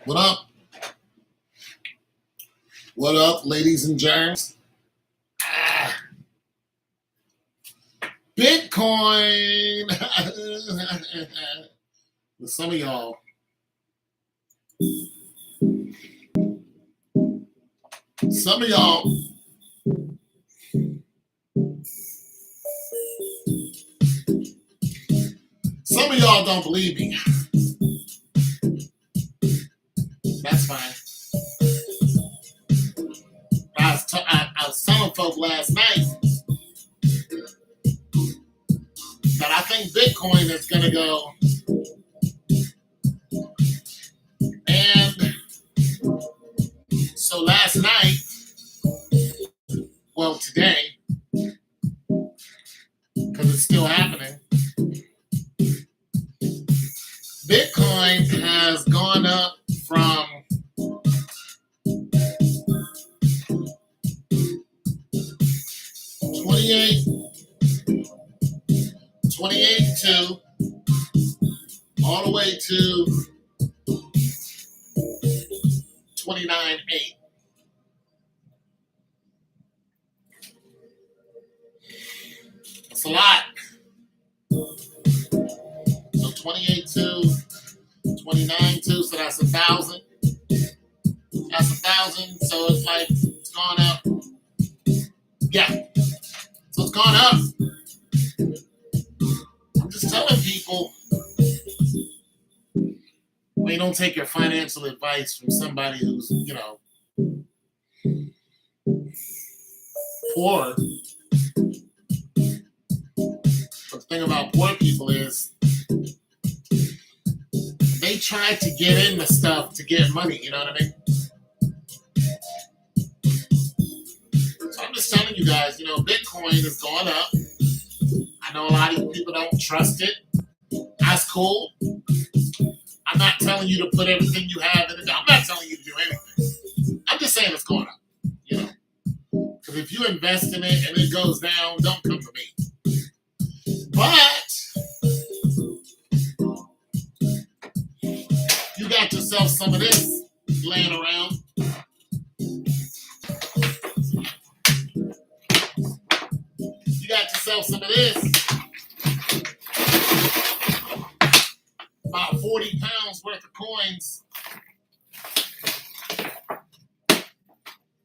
What up? What up, ladies and germs? Bitcoin. With some of y'all, some of y'all don't believe me. That's fine. I was telling folk last night that I think Bitcoin is going to go. And so last night, well, today, because it's still happening, Bitcoin has gone up from 28.2 all the way to 29.8. That's a lot. So 28.2, 29.2, so that's 1,000. That's 1,000. So it's like it's gone up. Yeah. So it's gone up. I'm just telling people, we don't take your financial advice from somebody who's, poor. But the thing about poor people is they try to get into stuff to get money, you know what I mean? So I'm just telling you guys, Bitcoin has gone up. I know a lot of people don't trust it. That's cool. I'm not telling you to put everything you have in it. I'm not telling you to do anything. I'm just saying it's going up, Because if you invest in it and it goes down, don't come to me. But you got yourself some of this laying around. You got yourself some of this. About 40 pounds worth of coins.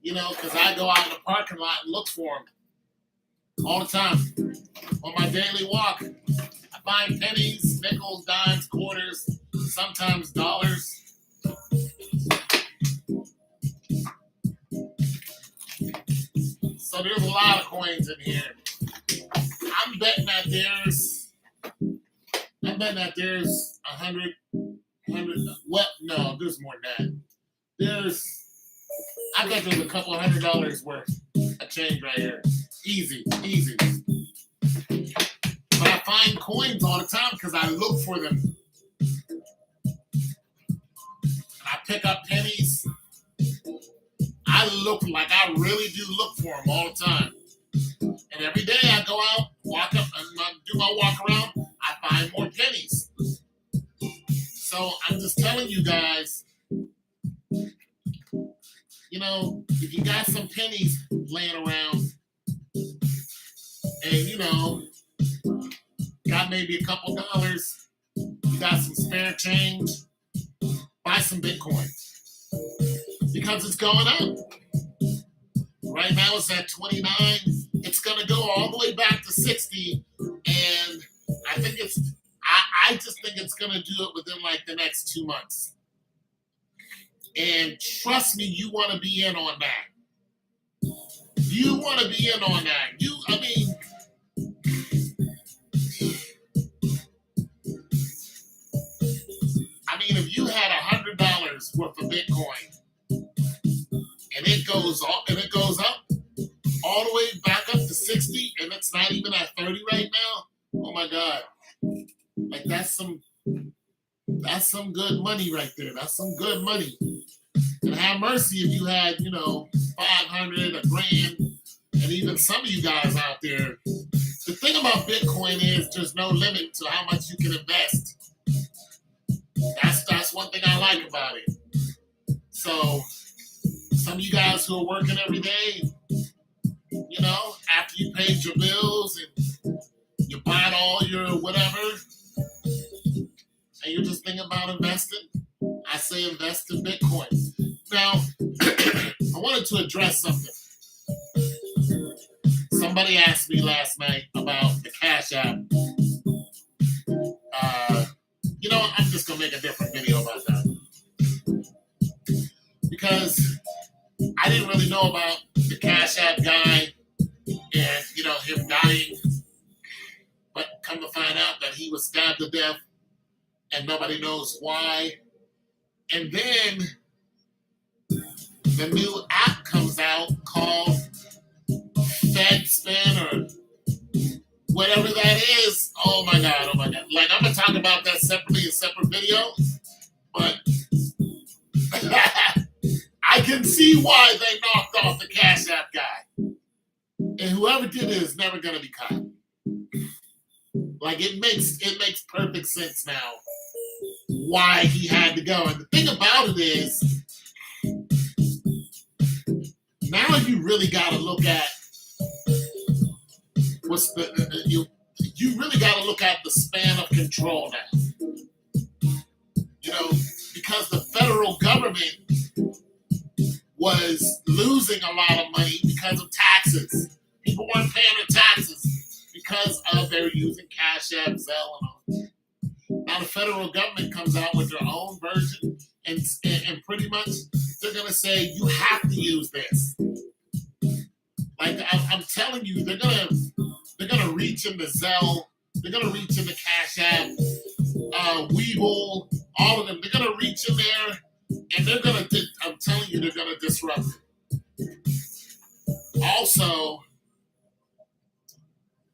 Because I go out in the parking lot and look for them all the time. On my daily walk, I find pennies, nickels, dimes, quarters, sometimes dollars. So there's a lot of coins in here. I'm betting that there's 100, what? No, there's more than that. I bet there's a couple $100 worth of change right here. Easy. But I find coins all the time because I look for them. And I pick up pennies. I really do look for them all the time. And every day I go out, walk up, and do my walk around, I find more pennies. So I'm just telling you guys, if you got some pennies laying around and, got maybe a couple dollars, you got some spare change, buy some Bitcoin. Because it's going up. Right now it's at 29. It's going to go all the way back to 60. And I just think it's going to do it within the next 2 months. And trust me, you want to be in on that. You want to be in on that. If you had $100 worth of Bitcoin and it goes up all the way back up to 60 and it's not even at 30 right now, oh my God. That's some good money right there. That's some good money. And have mercy if you had, 500, $1,000, and even some of you guys out there. The thing about Bitcoin is there's no limit to how much you can invest. That's one thing I like about it. So some of you guys who are working every day, after you paid your bills and you bought all your whatever, and you're just thinking about investing, I say invest in Bitcoin. Now, I wanted to address something. Somebody asked me last night about the Cash App. I'm just going to make a different video about that. Because I didn't really know about the Cash App guy and, him dying. But come to find out that he was stabbed to death and nobody knows why. And then the new app comes out called FedSpin or whatever that is. Oh my God. Like, I'm going to talk about that separately in a separate video. But I can see why they knocked off the Cash App guy. And whoever did it is never going to be caught. Like, it makes perfect sense now why he had to go. And the thing about it is, now you really got to look at you really got to look at the span of control now. Because the federal government was losing a lot of money because of taxes. People weren't paying their taxes because of they were using Cash App, Zelle, and all. Now the federal government comes out with their own version, and pretty much they're gonna say you have to use this. Like I'm telling you, they're gonna reach into Zelle, they're gonna reach into Cash App, Webull, all of them. They're gonna reach in there, and they're gonna. I'm telling you, they're gonna disrupt it.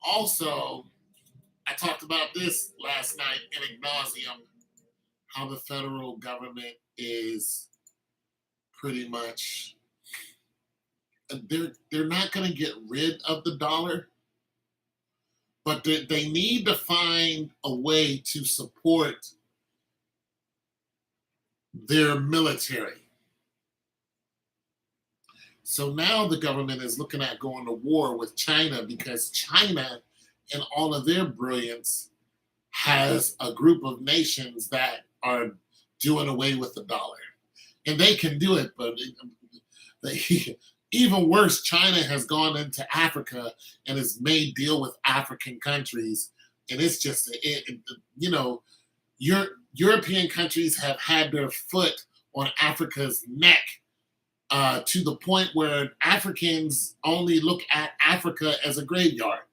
Also, I talked about this last night in ad nauseum, how the federal government is pretty much, they're not going to get rid of the dollar, but they need to find a way to support their military. So now the government is looking at going to war with China because China, in all of their brilliance, has a group of nations that are doing away with the dollar. And they can do it, but even worse, China has gone into Africa and has made deal with African countries. And it's just, European countries have had their foot on Africa's neck. To the point where Africans only look at Africa as a graveyard.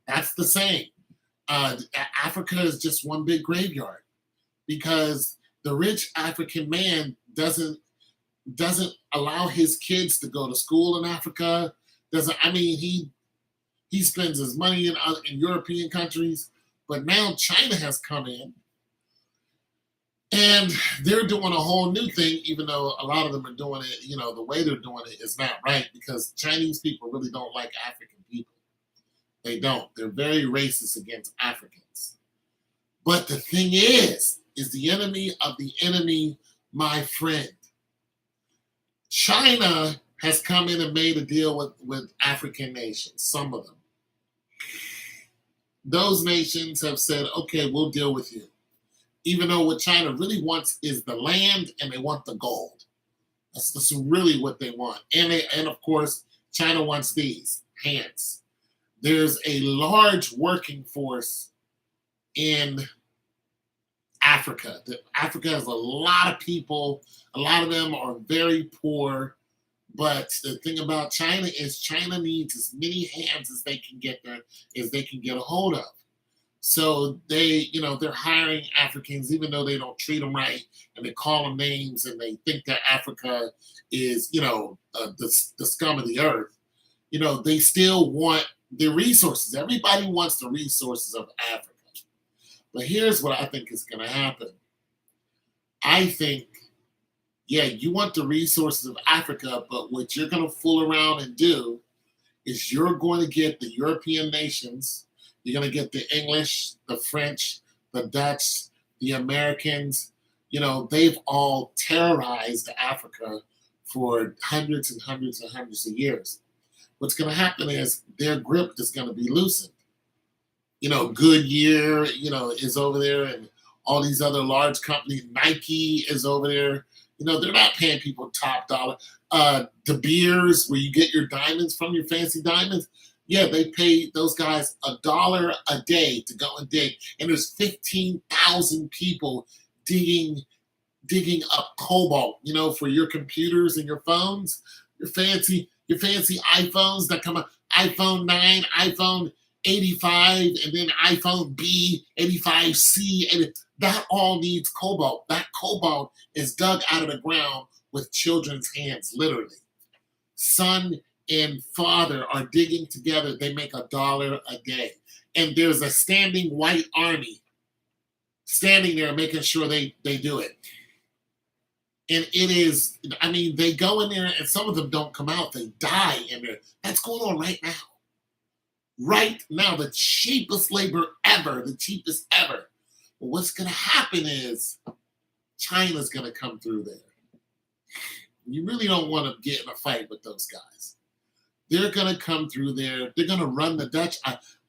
That's the same. Africa is just one big graveyard because the rich African man doesn't allow his kids to go to school in Africa. He spends his money in European countries, but now China has come in. And they're doing a whole new thing, even though a lot of them are doing it, the way they're doing it is not right because Chinese people really don't like African people. They don't. They're very racist against Africans. But the thing is the enemy of the enemy, my friend. China has come in and made a deal with African nations, some of them. Those nations have said, okay, we'll deal with you. Even though what China really wants is the land and they want the gold. That's really what they want. And of course, China wants these hands. There's a large working force in Africa. Africa has a lot of people. A lot of them are very poor. But the thing about China is China needs as many hands as they can get a hold of. So they're hiring Africans, even though they don't treat them right, and they call them names, and they think that Africa is, the scum of the earth. They still want the resources. Everybody wants the resources of Africa. But here's what I think is going to happen. I think, you want the resources of Africa, but what you're going to fool around and do is you're going to get the European nations. You're going to get the English, the French, the Dutch, the Americans, they've all terrorized Africa for hundreds and hundreds and hundreds of years. What's going to happen is their grip is going to be loosened. Goodyear, is over there, and all these other large companies. Nike is over there. They're not paying people top dollar. De Beers, where you get your diamonds from, your fancy diamonds, yeah, they pay those guys $1 a day to go and dig. And there's 15,000 people digging up cobalt, for your computers and your phones, your fancy iPhones that come out, iPhone 9, iPhone 85, and then iPhone B, 85C, and that all needs cobalt. That cobalt is dug out of the ground with children's hands, literally. Son and father are digging together. They make $1 a day. And there's a standing white army standing there making sure they do it. And it is, they go in there and some of them don't come out. They die in there. That's going on right now. Right now, the cheapest labor ever, the cheapest ever. But what's going to happen is China's going to come through there. You really don't want to get in a fight with those guys. They're going to come through there. They're going to run the Dutch.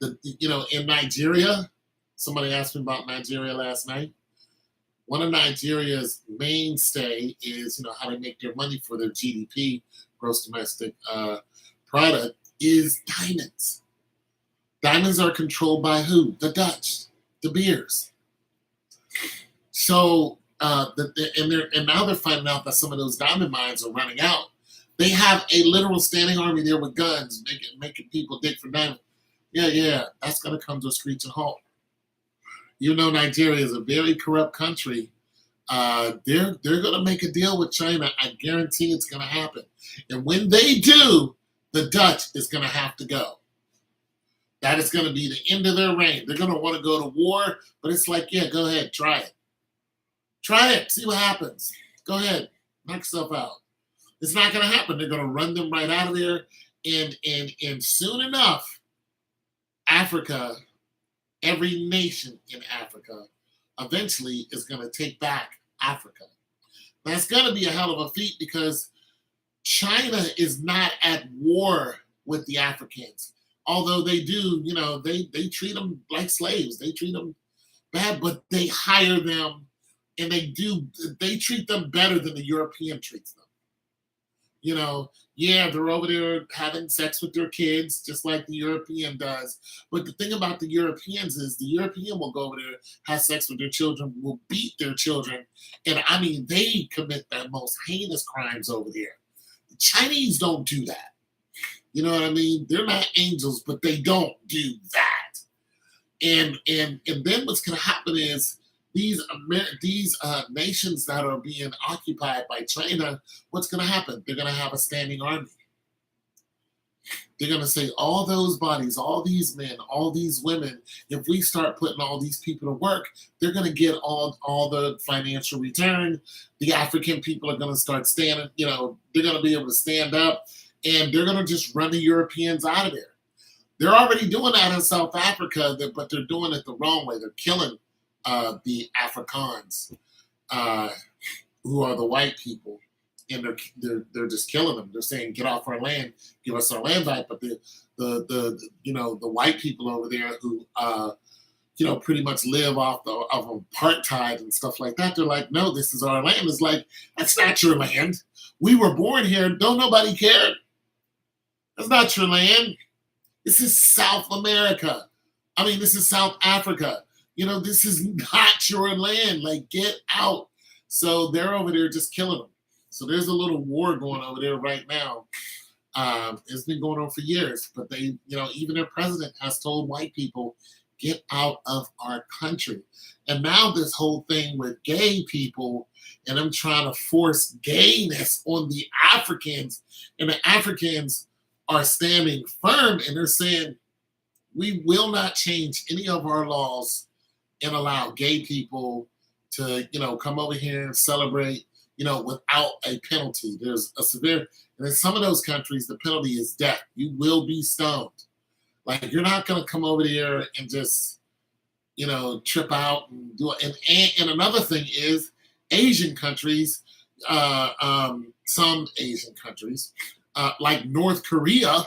In Nigeria, somebody asked me about Nigeria last night. One of Nigeria's mainstay is, how they make their money for their GDP, gross domestic product, is diamonds. Diamonds are controlled by who? The Dutch, De Beers. So, and now they're finding out that some of those diamond mines are running out. They have a literal standing army there with guns, making people dig for diamonds. Yeah, that's going to come to a screeching halt. Nigeria is a very corrupt country. They're going to make a deal with China. I guarantee it's going to happen. And when they do, the Dutch is going to have to go. That is going to be the end of their reign. They're going to want to go to war, but it's like, yeah, go ahead, try it. Try it, see what happens. Go ahead, knock yourself out. It's not going to happen. They're going to run them right out of there. And soon enough, Africa, every nation in Africa, eventually is going to take back Africa. That's going to be a hell of a feat because China is not at war with the Africans. Although they do, they treat them like slaves. They treat them bad, but they hire them and they treat them better than the European treats them. They're over there having sex with their kids just like the European does. But the thing about the Europeans is the European will go over there, have sex with their children, will beat their children. And they commit the most heinous crimes over there. The Chinese don't do that. You know what I mean? They're not angels, but they don't do that. And then what's going to happen is these nations that are being occupied by China, what's going to happen? They're going to have a standing army. They're going to say, all those bodies, all these men, all these women, if we start putting all these people to work, they're going to get all the financial return. The African people are going to start standing, they're going to be able to stand up. And they're going to just run the Europeans out of there. They're already doing that in South Africa, but they're doing it the wrong way. They're killing the Afrikaans, who are the white people, and they're just killing them. They're saying, "Get off our land, give us our land back." But the white people over there who pretty much live off of apartheid and stuff like that, they're like, "No, this is our land." It's like, that's not your land. We were born here. Don't nobody care. That's not your land. This is South America. This is South Africa. This is not your land. Like, get out. So they're over there just killing them. So there's a little war going over there right now. It's been going on for years. But they, even their president has told white people, get out of our country. And now this whole thing with gay people and them trying to force gayness on the Africans, and the Africans are standing firm and they're saying, we will not change any of our laws and allow gay people to, come over here and celebrate, without a penalty. There's a severe, and in some of those countries, the penalty is death. You will be stoned. Like, you're not going to come over there and just, trip out and do it. And another thing is, Asian countries, some Asian countries, like North Korea.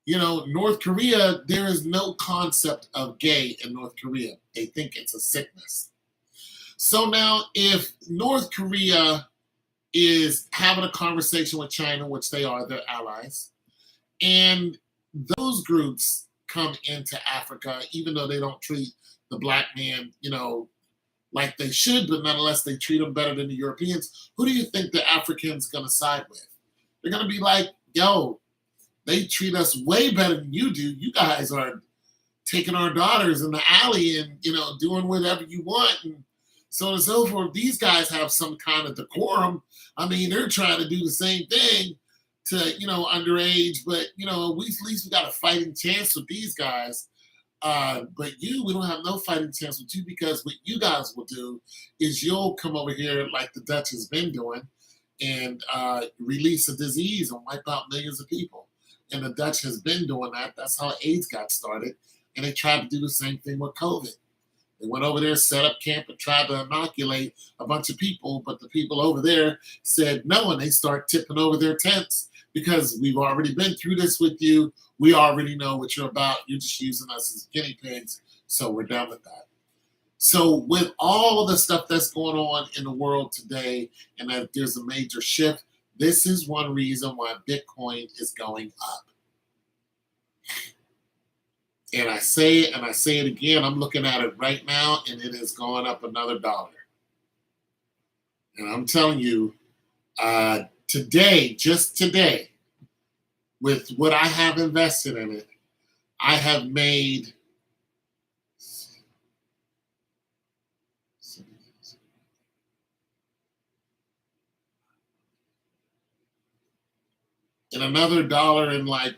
North Korea, there is no concept of gay in North Korea. They think it's a sickness. So now, if North Korea is having a conversation with China, which they are, they're allies, and those groups come into Africa, even though they don't treat the black man, like they should, but nonetheless they treat them better than the Europeans. Who do you think the Africans gonna side with? They're gonna be like, yo, they treat us way better than you do. You guys are taking our daughters in the alley and doing whatever you want and so on and so forth. These guys have some kind of decorum. I mean, they're trying to do the same thing to underage, but at least we got a fighting chance with these guys. But we don't have no fighting chance with you because what you guys will do is you'll come over here like the Dutch has been doing and release a disease and wipe out millions of people. And the Dutch has been doing that. That's how AIDS got started. And they tried to do the same thing with COVID. They went over there, set up camp, and tried to inoculate a bunch of people. But the people over there said no, and they start tipping over their tents because we've already been through this with you. We already know what you're about. You're just using us as guinea pigs. So we're done with that. So with all of the stuff that's going on in the world today and that there's a major shift, this is one reason why Bitcoin is going up. And I say it and I say it again. I'm looking at it right now and it has gone up another $1. And I'm telling you, today, just today, with what I have invested in it, I have made in another $1 and like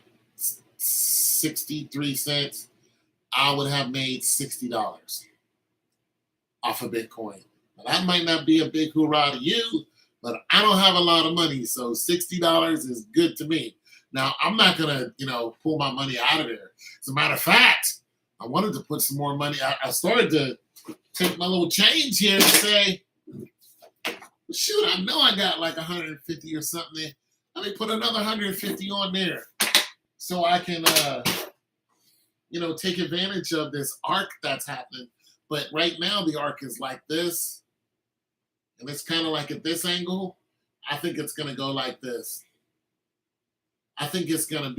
63 cents, I would have made $60 off of Bitcoin. Now, that might not be a big hoorah to you, but I don't have a lot of money, so $60 is good to me. Now, I'm not going to, pull my money out of there. As a matter of fact, I wanted to put some more money. I started to take my little change here and say, shoot, I know I got like 150 or something. Let me put another 150 on there so I can, take advantage of this arc that's happening. But right now, the arc is like this, and it's kind of like at this angle. I think it's going to go like this. I think it's just going to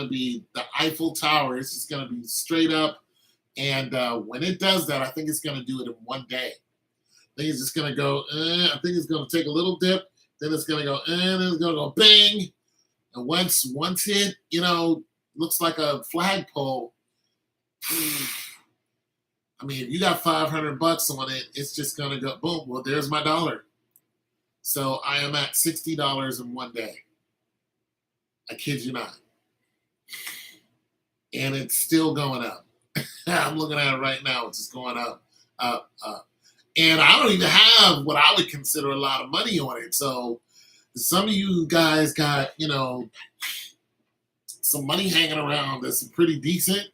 be the Eiffel Tower. It's just going to be straight up. And when it does that, I think it's going to do it in one day. I think it's just going to go, I think it's going to take a little dip. Then it's going to go, then it's going to go bang. And once hit, looks like a flagpole. I mean, if you got $500 on it, it's just going to go boom. Well, there's my $1. So I am at $60 in one day. I kid you not. And it's still going up. I'm looking at it right now. It's just going up, up, up. And I don't even have what I would consider a lot of money on it. So some of you guys got, some money hanging around that's pretty decent.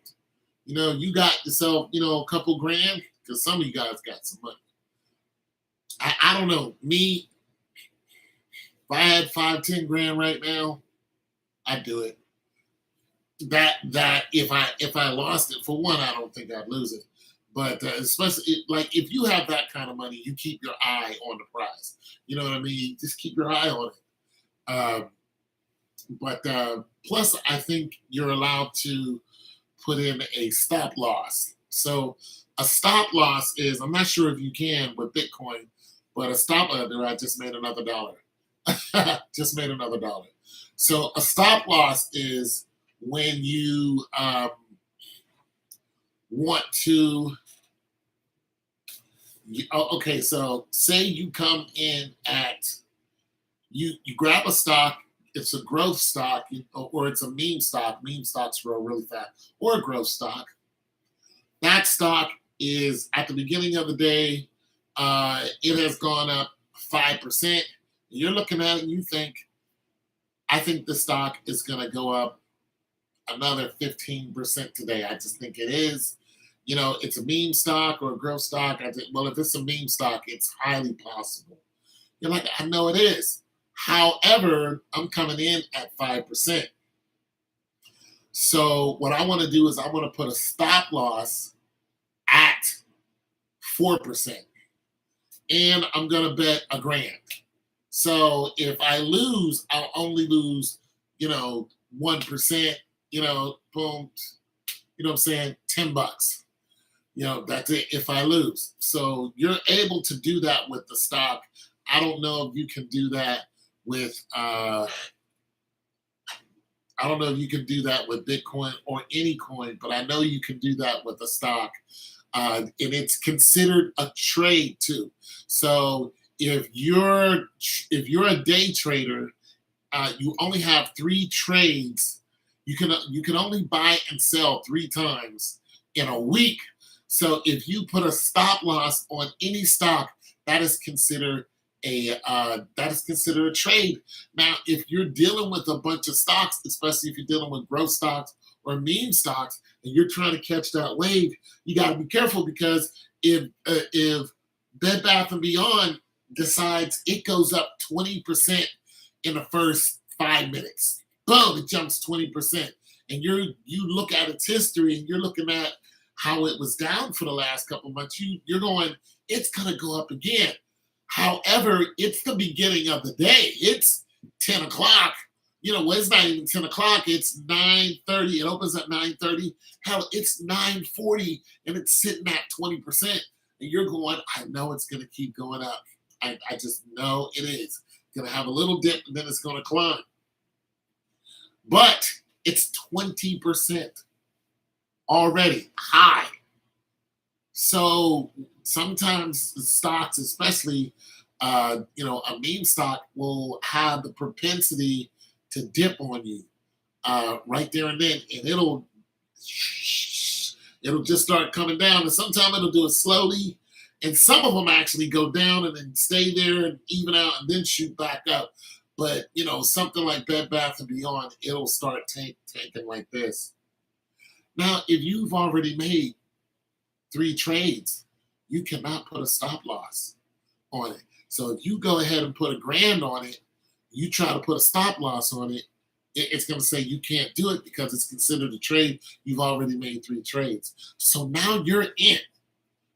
You got yourself, a couple grand, because some of you guys got some money. I don't know. Me, if I had 5-10 grand right now, I'd do it. That if I lost it, for one, I don't think I'd lose it. But especially like if you have that kind of money, you keep your eye on the prize. You know what I mean? Just keep your eye on it. But plus, I think you're allowed to put in a stop loss. So a stop loss is, I'm not sure if you can with Bitcoin, but a stop loss, I just made another $1. Just made another $1. So a stop loss is when you want to, okay, so say you come in at, you grab a stock, it's a growth stock, or it's a meme stock. Meme stocks grow really fast, or a growth stock. That stock is at the beginning of the day, it has gone up 5%. You're looking at it and you think, I think the stock is going to go up another 15% today. I just think it is. It's a meme stock or a growth stock. I think, well, if it's a meme stock, it's highly possible. You're like, I know it is. However, I'm coming in at 5%. So what I want to do is I want to put a stop loss at 4%. And I'm going to bet $1,000. So if I lose, I'll only lose, 1%, boom, what I'm saying? $10. That's it if I lose. So you're able to do that with the stock. I don't know if you can do that with I don't know if you can do that with Bitcoin or any coin, but I know you can do that with a stock. And it's considered a trade too. So if you're a day trader, you only have 3 trades. You can only buy and sell 3 times in a week. So if you put a stop loss on any stock, that is considered a trade. Now, if you're dealing with a bunch of stocks, especially if you're dealing with growth stocks or meme stocks, and you're trying to catch that wave, you got to be careful because if Bed Bath and Beyond decides it goes up 20% in the first 5 minutes, boom, it jumps 20%, and you look at its history and you're looking at how it was down for the last couple of months, you're going, it's gonna go up again. However, it's the beginning of the day. It's 10 o'clock. Well, it's not even 10 o'clock. It's 9:30. It opens at 9:30. Hell, it's 9:40 and it's sitting at 20%. And you're going, I know it's going to keep going up. I just know it is. Going to have a little dip and then it's going to climb. But it's 20% already high. So sometimes stocks, especially, a meme stock will have the propensity to dip on you right there and then, and it'll just start coming down. And sometimes it'll do it slowly, and some of them actually go down and then stay there and even out and then shoot back up. But something like Bed Bath and Beyond, it'll start tanking like this. Now, if you've already made 3 trades, you cannot put a stop loss on it. So if you go ahead and put $1,000 on it, you try to put a stop loss on it, it's going to say you can't do it because it's considered a trade. You've already made 3 trades. So now you're in.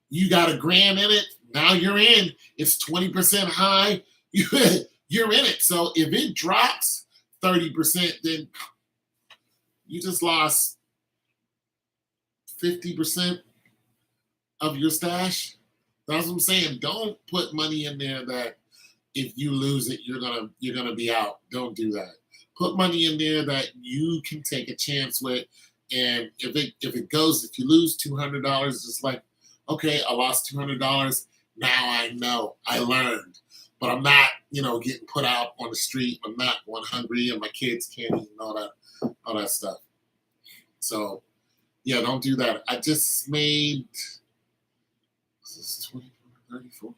You got $1,000 in it. Now you're in. It's 20% high. You're in it. So if it drops 30%, then you just lost 50% of your stash. That's what I'm saying. Don't put money in there that if you lose it, you're gonna be out. Don't do that. Put money in there that you can take a chance with. And if you lose $200, it's like, okay, I lost $200. Now I know. I learned. But I'm not, getting put out on the street. I'm not going hungry, and my kids can't eat and all that stuff. So yeah, don't do that. I just made 24, 34.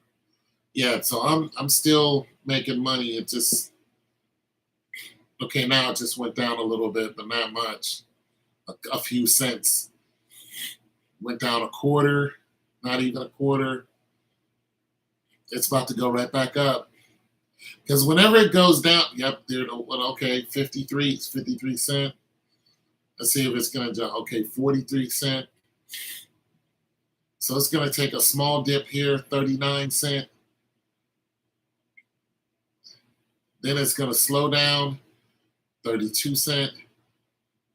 Yeah, so I'm still making money. It just now it just went down a little bit, but not much. A few cents. Went down a quarter, not even a quarter. It's about to go right back up. Because whenever it goes down, yep, okay, 53, it's 53 cents. Let's see if it's gonna jump. Okay, 43 cents. So it's gonna take a small dip here, 39 cents. Then it's gonna slow down, 32 cents.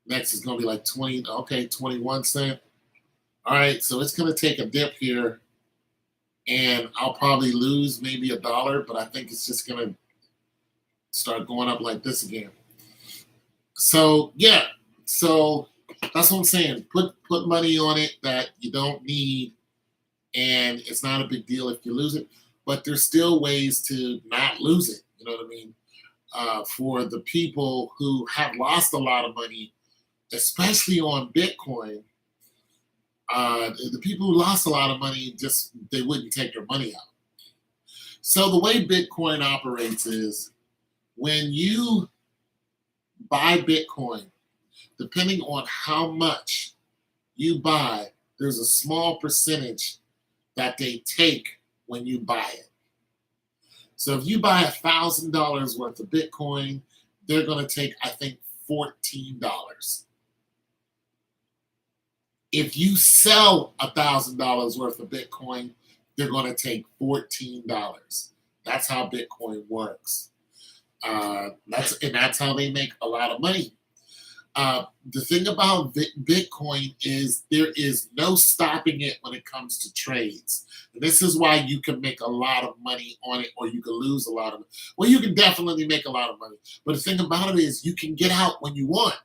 Next is gonna be like 21 cents. All right, so it's gonna take a dip here, and I'll probably lose maybe $1, but I think it's just gonna start going up like this again. So yeah, so that's what I'm saying. Put money on it that you don't need, and it's not a big deal if you lose it. But there's still ways to not lose it. You know what I mean? For the people who have lost a lot of money, especially on Bitcoin, the people who lost a lot of money they wouldn't take their money out. So the way Bitcoin operates is when you buy Bitcoin, depending on how much you buy, there's a small percentage that they take when you buy it. So if you buy $1,000 worth of Bitcoin, they're going to take, I think, $14. If you sell $1,000 worth of Bitcoin, they're going to take $14. That's how Bitcoin works. That's how they make a lot of money. The thing about Bitcoin is there is no stopping it when it comes to trades. And this is why you can make a lot of money on it, or you can lose a lot of money. Well, you can definitely make a lot of money. But the thing about it is you can get out when you want.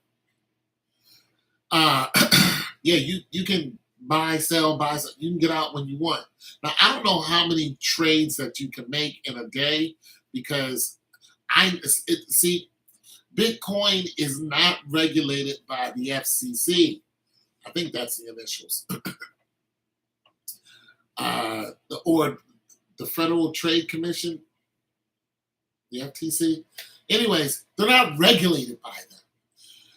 Yeah, you can buy, sell. You can get out when you want. Now, I don't know how many trades that you can make in a day because see, Bitcoin is not regulated by the FCC. I think that's the initials. Or the Federal Trade Commission, the FTC. Anyways, they're not regulated by them.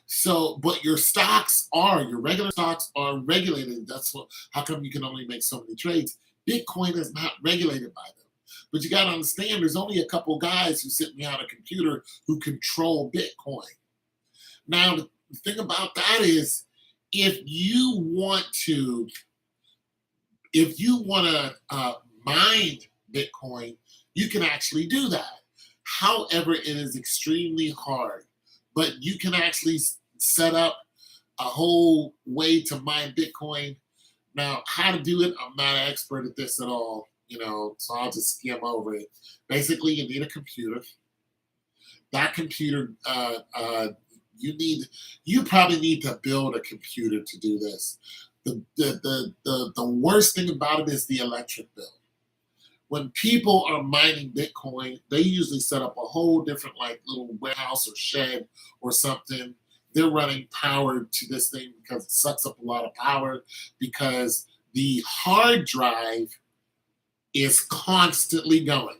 So, but your regular stocks are regulated. How come you can only make so many trades? Bitcoin is not regulated by them. But you got to understand, there's only a couple guys who sit behind a computer who control Bitcoin. Now, the thing about that is, if you want to mine Bitcoin, you can actually do that. However, it is extremely hard. But you can actually set up a whole way to mine Bitcoin. Now, how to do it, I'm not an expert at this at all. So I'll just skim over it. Basically, you need a computer. That computer, you probably need to build a computer to do this. The worst thing about it is the electric bill. When people are mining Bitcoin, they usually set up a whole different little warehouse or shed or something. They're running power to this thing because it sucks up a lot of power, because the hard drive is constantly going,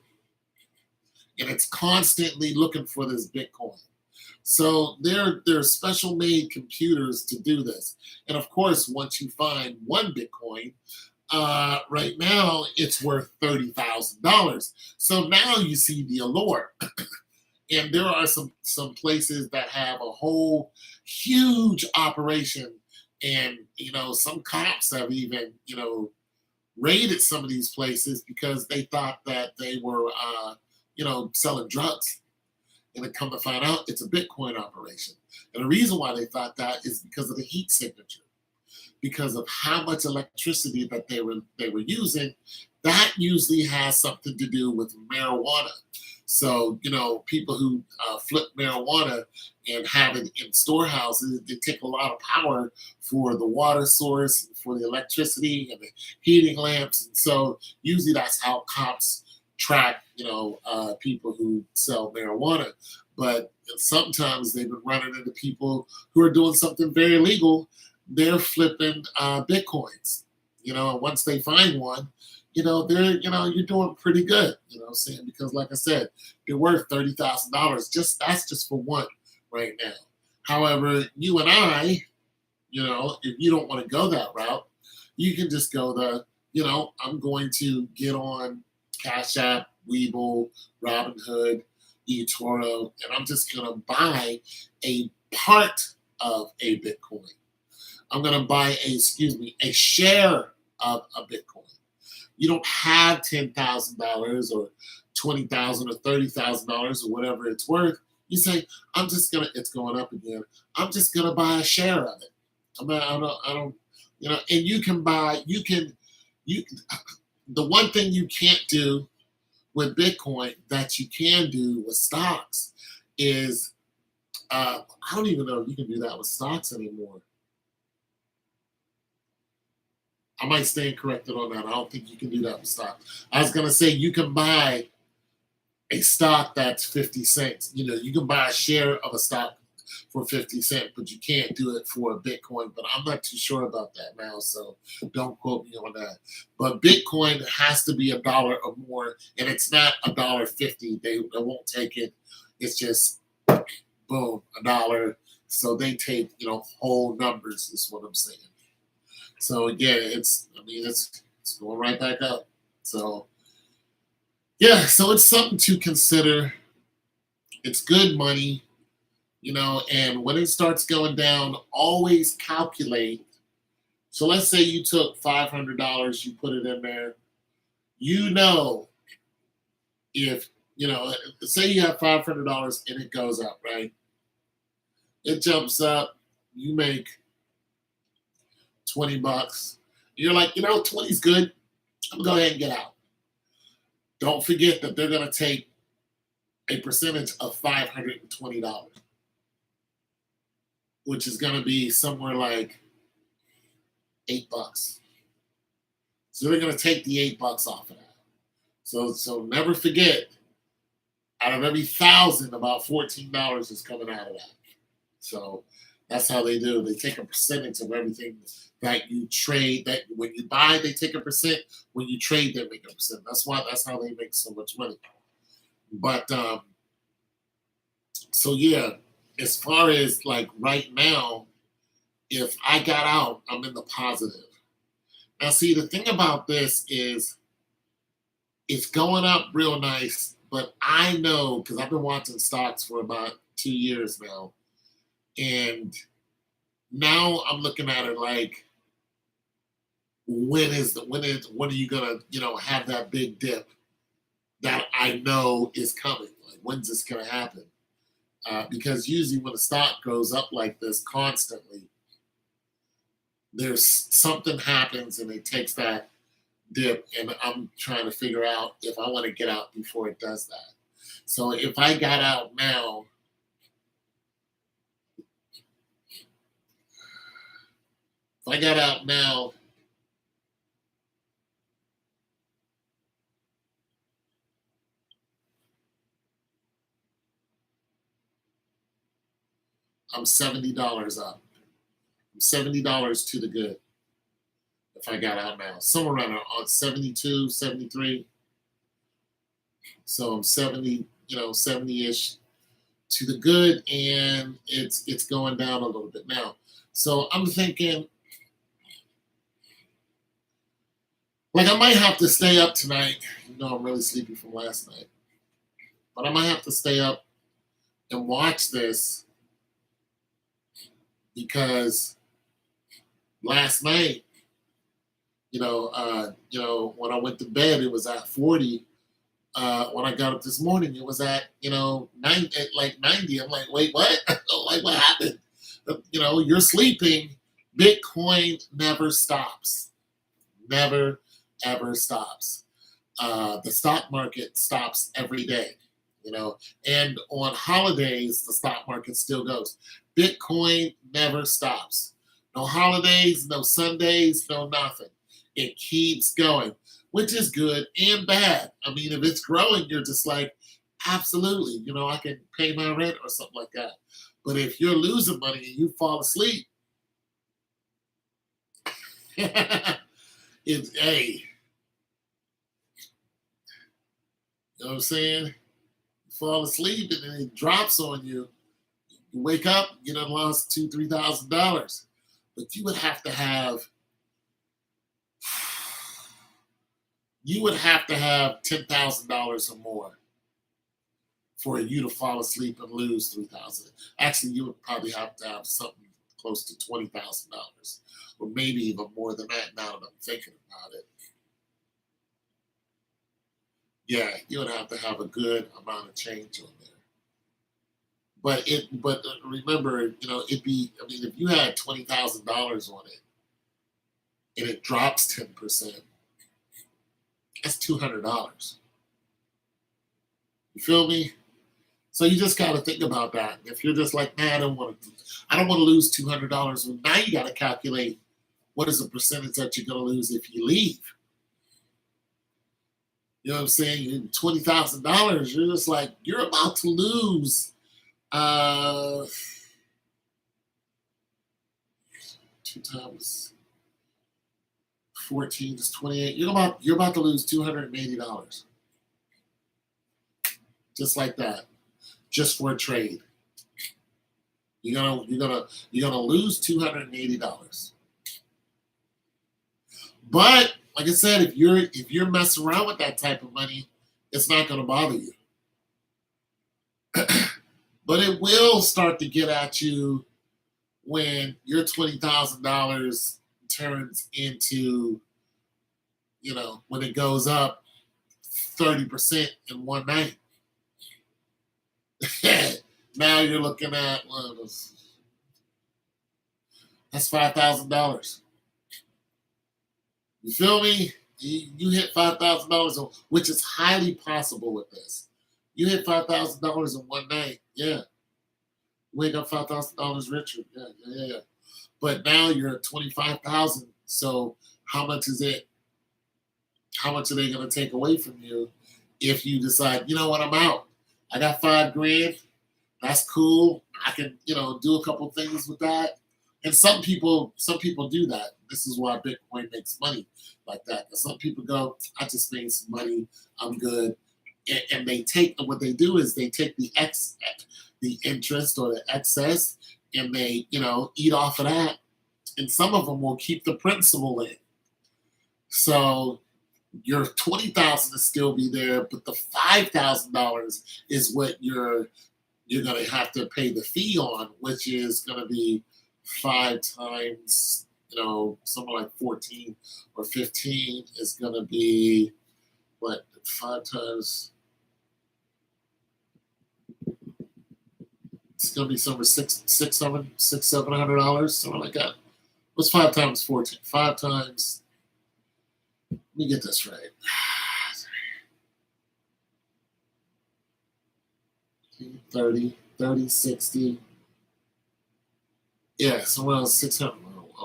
and it's constantly looking for this Bitcoin. So there are special made computers to do this. And of course, once you find one Bitcoin, right now it's worth $30,000. So now you see the allure. And there are some places that have a whole huge operation, and some cops have even raided some of these places because they thought that they were selling drugs. And then come to find out it's a Bitcoin operation. And the reason why they thought that is because of the heat signature, because of how much electricity that they were using. That usually has something to do with marijuana. So, people who flip marijuana and have it in storehouses, they take a lot of power for the water source, for the electricity and the heating lamps. And so usually that's how cops track, people who sell marijuana. But sometimes they've been running into people who are doing something very illegal. They're flipping Bitcoins, and once they find one, you're doing pretty good, what I'm saying? Because like I said, they're worth $30,000. That's just for one right now. However, you and I, if you don't want to go that route, you can just go I'm going to get on Cash App, Webull, Robinhood, eToro, and I'm just going to buy a part of a Bitcoin. I'm going to buy a share of a Bitcoin. You don't have $10,000 or $20,000 or $30,000 or whatever it's worth. You say, it's going up again. I'm just gonna buy a share of it. I don't, and the one thing you can't do with Bitcoin that you can do with stocks is, I don't even know if you can do that with stocks anymore. I might stand corrected on that. I don't think you can do that with stock. I was going to say you can buy a stock that's 50 cents. You can buy a share of a stock for 50 cents, but you can't do it for a Bitcoin. But I'm not too sure about that now, so don't quote me on that. But Bitcoin has to be $1 or more, and it's not $1.50. They won't take it. It's just, boom, $1. So they take, whole numbers is what I'm saying. So yeah, it's going right back up. So yeah, so it's something to consider. It's good money, and when it starts going down, always calculate. So let's say you took $500, you put it in there. You know, if say you have $500 and it goes up, right? It jumps up, you make 20 bucks. You're like, 20 is good. I'm gonna go ahead and get out. Don't forget that they're gonna take a percentage of $520, which is gonna be somewhere like $8. So they're gonna take the $8 off of that. So never forget, out of every thousand, about $14 is coming out of that. So that's how they do. They take a percentage of everything that you trade. That when you buy, they take a percent. When you trade, they make a percent. That's how they make so much money. But so yeah, as far as like right now, if I got out, I'm in the positive. Now, see, the thing about this is it's going up real nice, but I know because I've been watching stocks for about 2 years now, and now I'm looking at it like, when are you gonna have that big dip that I know is coming? Like, when's this gonna happen? Because usually when the stock goes up like this constantly, there's something happens and it takes that dip, and I'm trying to figure out if I want to get out before it does that. So if I got out now, if I got out now, I'm $70 up. I'm $70 to the good if I got out now. Somewhere around on 72, 73. So I'm 70, 70-ish to the good, and it's going down a little bit now. So I'm thinking, like, I might have to stay up tonight. I'm really sleepy from last night, but I might have to stay up and watch this because last night, when I went to bed, it was at 40. When I got up this morning, it was at 90. I'm like, wait, what? Like, what happened? You're sleeping. Bitcoin never stops. Never ever stops. The stock market stops every day. And on holidays, the stock market still goes. Bitcoin never stops. No holidays, no Sundays, no nothing. It keeps going, which is good and bad. I mean, if it's growing, you're just like, absolutely, I can pay my rent or something like that. But if you're losing money and you fall asleep, it's hey, you know what I'm saying? You fall asleep and then it drops on you. You wake up, you done lost $2,000-$3,000. But you would have to have $10,000 or more for you to fall asleep and lose 3,000. Actually, you would probably have to have something close to $20,000, or maybe even more than that. Now that I'm thinking about it, yeah, you would have to have a good amount of change on there. But remember, it'd be. I mean, if you had $20,000 on it and it drops 10%, that's $200. You feel me? So you just got to think about that. If you're just like, man, I don't want to lose $200. Well, now you got to calculate what is the percentage that you're going to lose if you leave. You know what I'm saying? $20,000. You're just like, you're about to lose. 2 times 14 is 28. You're about to lose $280. Just like that. Just for a trade. You're gonna lose $280. But like I said, if you're messing around with that type of money, it's not going to bother you. But it will start to get at you when your $20,000 turns into, when it goes up 30% in one night. Now you're looking at, well, that's $5,000. You feel me? You hit $5,000, which is highly possible with this. You hit $5,000 in one night, yeah. You wake up $5,000 richer, yeah. But now you're at 25,000. So how much is it? How much are they going to take away from you if you decide, you know what, I'm out. I got $5,000. That's cool. I can, do a couple things with that. And some people do that. This is why Bitcoin makes money like that. And some people go, I just made some money. I'm good. And they take, what they do is they take the interest or the excess, and they, eat off of that. And some of them will keep the principal in. So your 20,000 will still be there, but the $5,000 is what you're going to have to pay the fee on, which is going to be 5 times, something like 14 or 15 is going to be what, 5 times. It's going to be somewhere $700, something like that. What's 5 times 14? 5 times. Let me get this right. 30, 60. Yeah, somewhere else 600.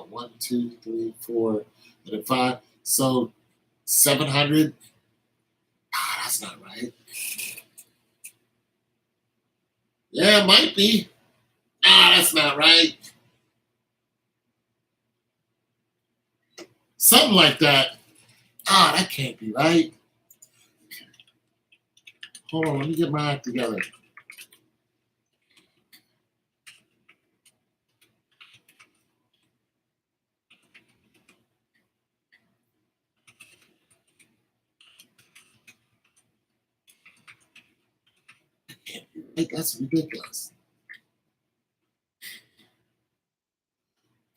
1, 2, 3, 4, and then 5. So 700. That's not right. Yeah, it might be. That's not right. Something like that. That can't be right. Hold on, let me get my act together. That's ridiculous.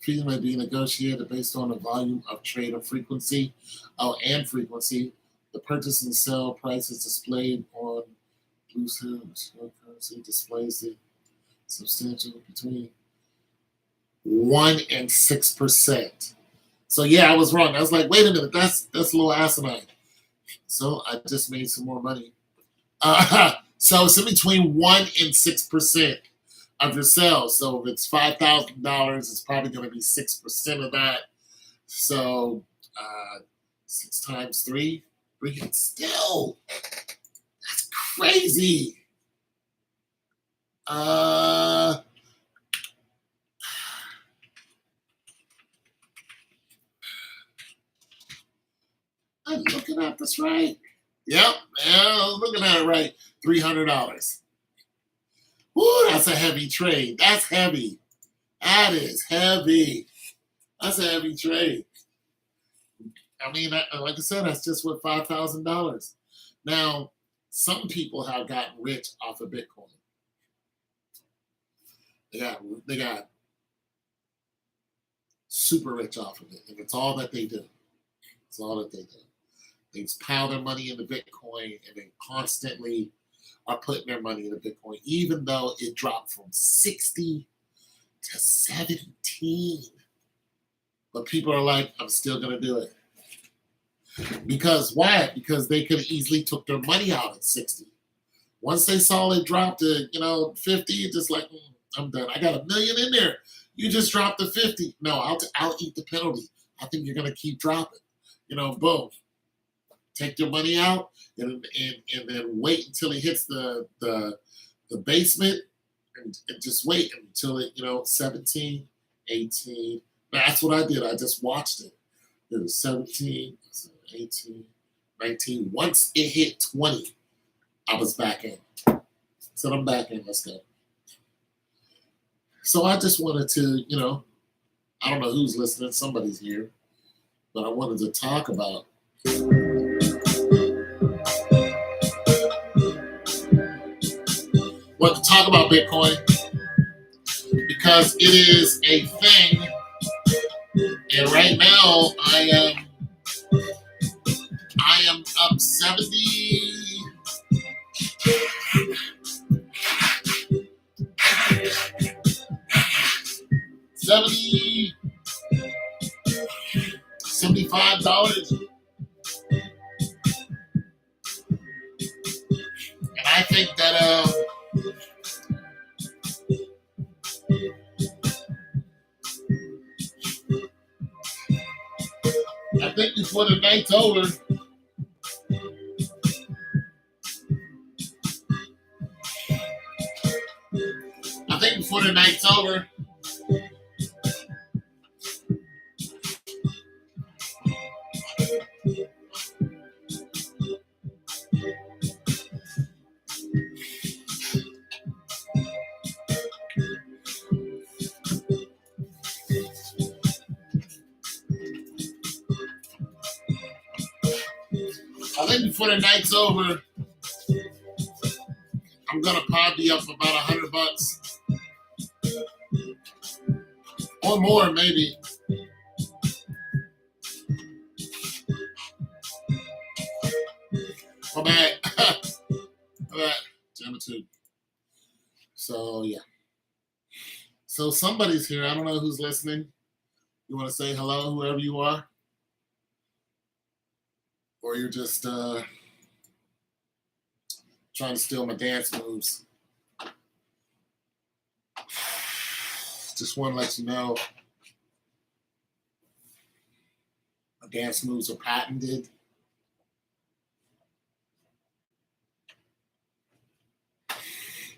Fees may be negotiated based on the volume of trade or frequency. And frequency. The purchase and sell price is displayed on Bluetooth. Currency displays the substantial between 1 and 6%. So yeah, I was wrong. I was like, wait a minute, that's a little asinine. So I just made some more money. So it's in between 1 and 6% of your sales. So if it's $5,000, it's probably going to be 6% of that. So 6 times 3, still, that's crazy. I'm looking at this right. Yep, I'm looking at it right. $300. Woo, that's a heavy trade. That's heavy. That is heavy. That's a heavy trade. I mean, like I said, that's just what $5,000. Now, some people have gotten rich off of Bitcoin. They got super rich off of it, and it's all that they do. It's all that they do. They just pile their money into Bitcoin, and they constantly are putting their money into Bitcoin, even though it dropped from 60 to 17. But people are like, I'm still going to do it. Because why? Because they could have easily took their money out at 60. Once they saw it drop to, 50, it's just like, I'm done. I got $1 million in there. You just dropped to 50. No, I'll eat the penalty. I think you're going to keep dropping. Boom. Take your money out and then wait until it hits the basement and just wait until it, 17, 18. That's what I did. I just watched it. It was 17, 18, 19. Once it hit 20, I was back in. So I'm back in. Let's go. So I just wanted to, I don't know who's listening. Somebody's here. but I wanted to talk about. Want to talk about Bitcoin because it is a thing, and right now I am up 75 dollars, and I think that I think before the night's over, I'm gonna probably be up about $100 or more, maybe. Come back. Come back. Two. So yeah. So somebody's here. I don't know who's listening. You want to say hello, whoever you are, or you're just trying to steal my dance moves. Just want to let you know my dance moves are patented.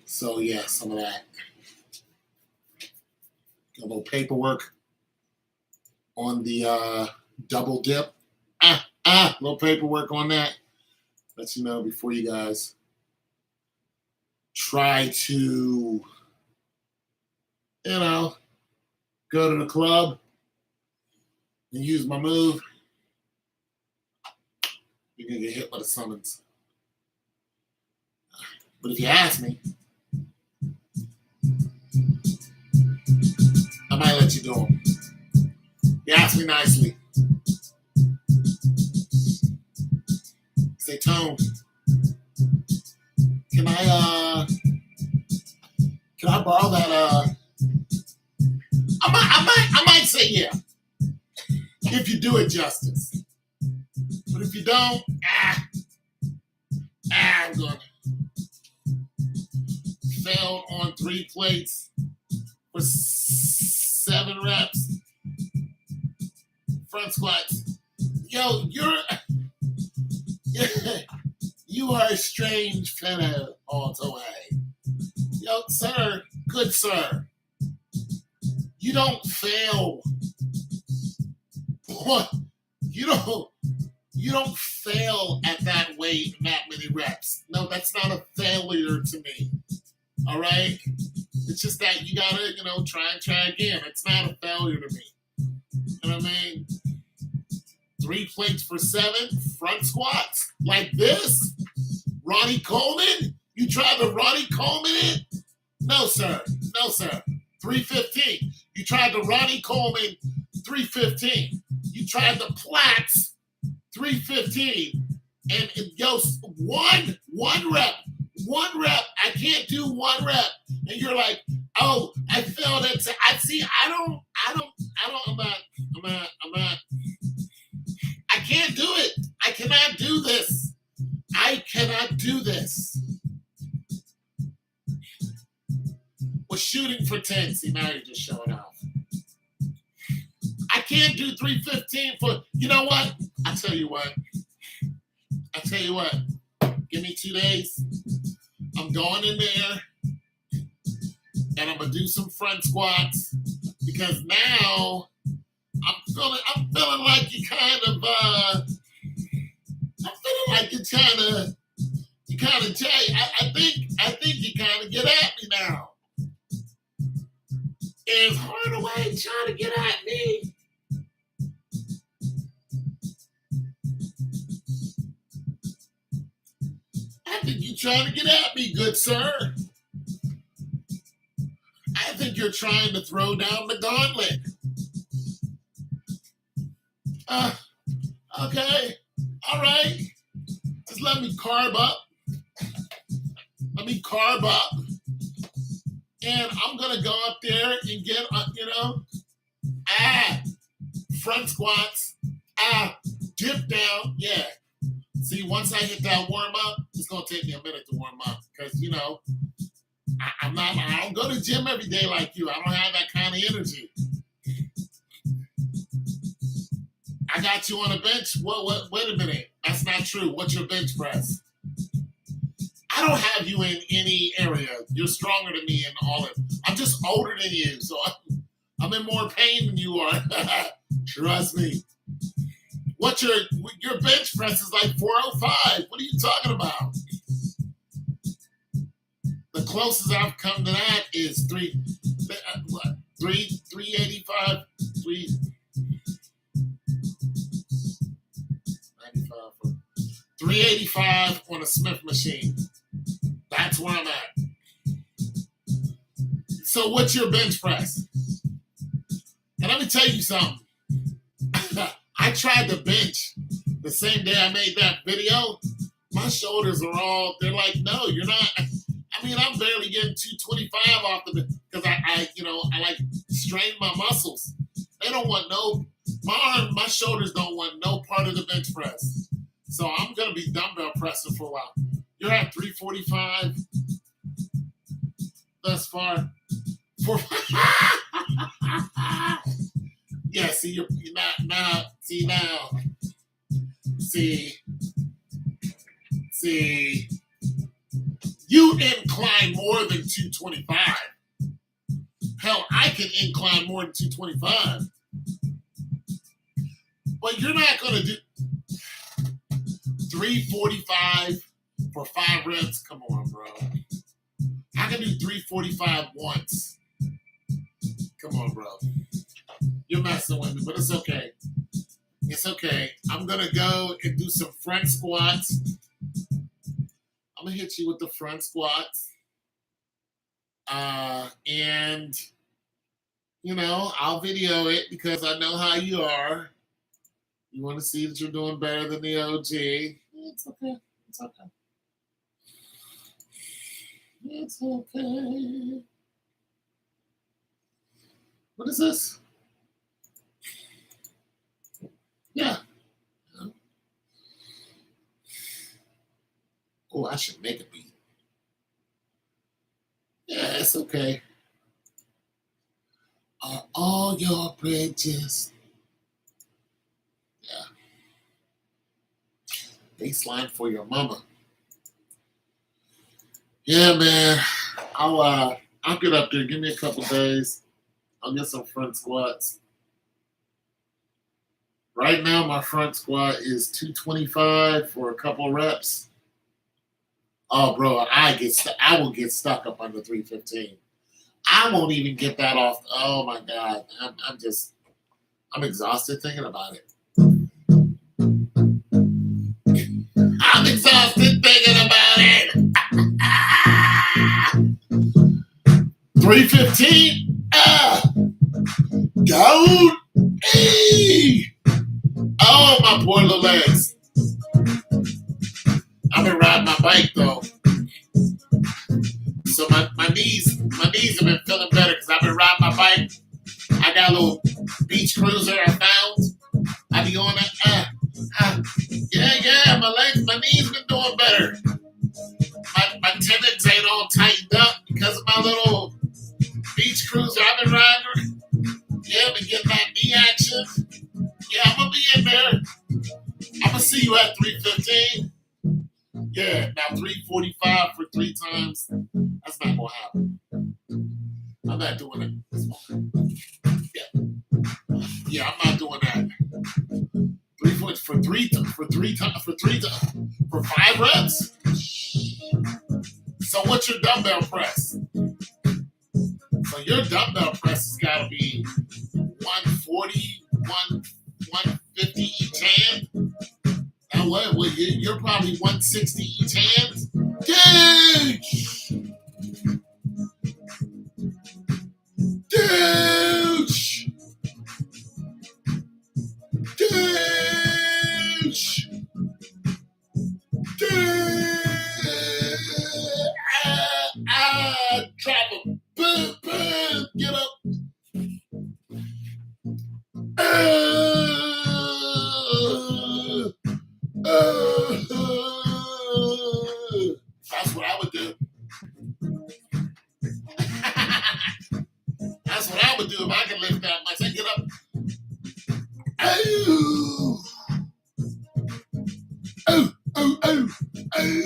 So yeah, some of that. Got a little paperwork on the double dip. Little paperwork on that. Let you know before you guys try to, go to the club and use my move. You're gonna get hit with a summons. But if you ask me, I might let you do them. You ask me nicely. Say, Tone, can I borrow that? I might say yeah, if you do it justice. But if you don't, I'm gonna fail on 3 plates for 7 reps. Front squats. Yo, you are a strange fellow, Altaway. Yo, sir, good sir. You don't fail. What? You don't fail at that weight and that many reps. No, that's not a failure to me. All right? It's just that you gotta, try and try again. It's not a failure to me. You know what I mean? 3 plates for 7 front squats like this. Ronnie Coleman? You tried the Ronnie Coleman it? No, sir. 315. You tried the Ronnie Coleman 315. You tried the Platts 315. And one rep. I can't do 1 rep. And you're like, oh, I failed it. I can't do it. I cannot do this. We're shooting for 10. See, now you're just showing off. I can't do 315 for, you know what? I tell you what. Give me 2 days. I'm going in there and I'm going to do some front squats because now I'm feeling like you kind of, I think you kind of get at me now. Is Hardaway trying to get at me? think you're trying to get at me, good sir. I think you're trying to throw down the gauntlet. Uh, okay. All right. Just let me carb up. Let me carb up. And I'm going to go up there and get, front squats. Dip down. Yeah. See, once I hit that warm up, it's going to take me a minute to warm up. Because, I don't go to the gym every day like you. I don't have that kind of energy. I got you on a bench. Wait a minute. That's not true. What's your bench press? I don't have you in any area. You're stronger than me in all of it. I'm just older than you, so I'm in more pain than you are. Trust me. What's your bench press is like 405. What are you talking about? The closest I've come to that is 385, 385 on a Smith machine. That's where I'm at. So what's your bench press? And let me tell you something. I tried to bench the same day I made that video. My shoulders are all, they're like, no, you're not. I mean, I'm barely getting 225 off of it because I like strain my muscles. They don't want my shoulders don't want no part of the bench press. So I'm going to be dumbbell pressing for a while. You're at 345 thus far. Yeah, see, you're not now. See now. See. You incline more than 225. Hell, I can incline more than 225. But you're not going to do 345 for 5 reps. Come on, bro. I can do 345 once. Come on, bro. You're messing with me, but it's okay. It's okay. I'm going to go and do some front squats. I'm going to hit you with the front squats. And, I'll video it because I know how you are. You want to see that you're doing better than the OG. It's okay. It's okay. It's okay. What is this? Yeah. Oh, I should make a beat. Yeah, it's okay. Are all your bridges? Yeah. Baseline for your mama. Yeah, man. I'll get up there. Give me a couple days. I'll get some front squats. Right now, my front squat is 225 for a couple reps. Oh, bro, I will get stuck up under 315. I won't even get that off. Oh my God, I'm exhausted thinking about it. I'm exhausted thinking about it. 315. Go. Hey. Oh, my poor little legs. I've been riding my bike though. So my knees have been feeling better because I've been riding my bike. I got a little beach cruiser I found. I be on that. My knees been doing better. My tendons ain't all tightened up because of my little beach cruiser I've been riding. Yeah, been getting that knee action. Yeah, I'm gonna be in there. I'm gonna see you at 315. Yeah, now 345 for 3 times. That's not gonna happen. I'm not doing it. Yeah, I'm not doing that. 5 reps. So what's your dumbbell press? So your dumbbell press has got to be 140, 150 each hand. Now what? Well, you're probably 160 each hand. Douche! Douche! Douche! Travel. Boom, boom, get up. Uh, That's what I would do. That's what I would do if I could lift that much. I get up. Oh, oh, oh, oh, oh.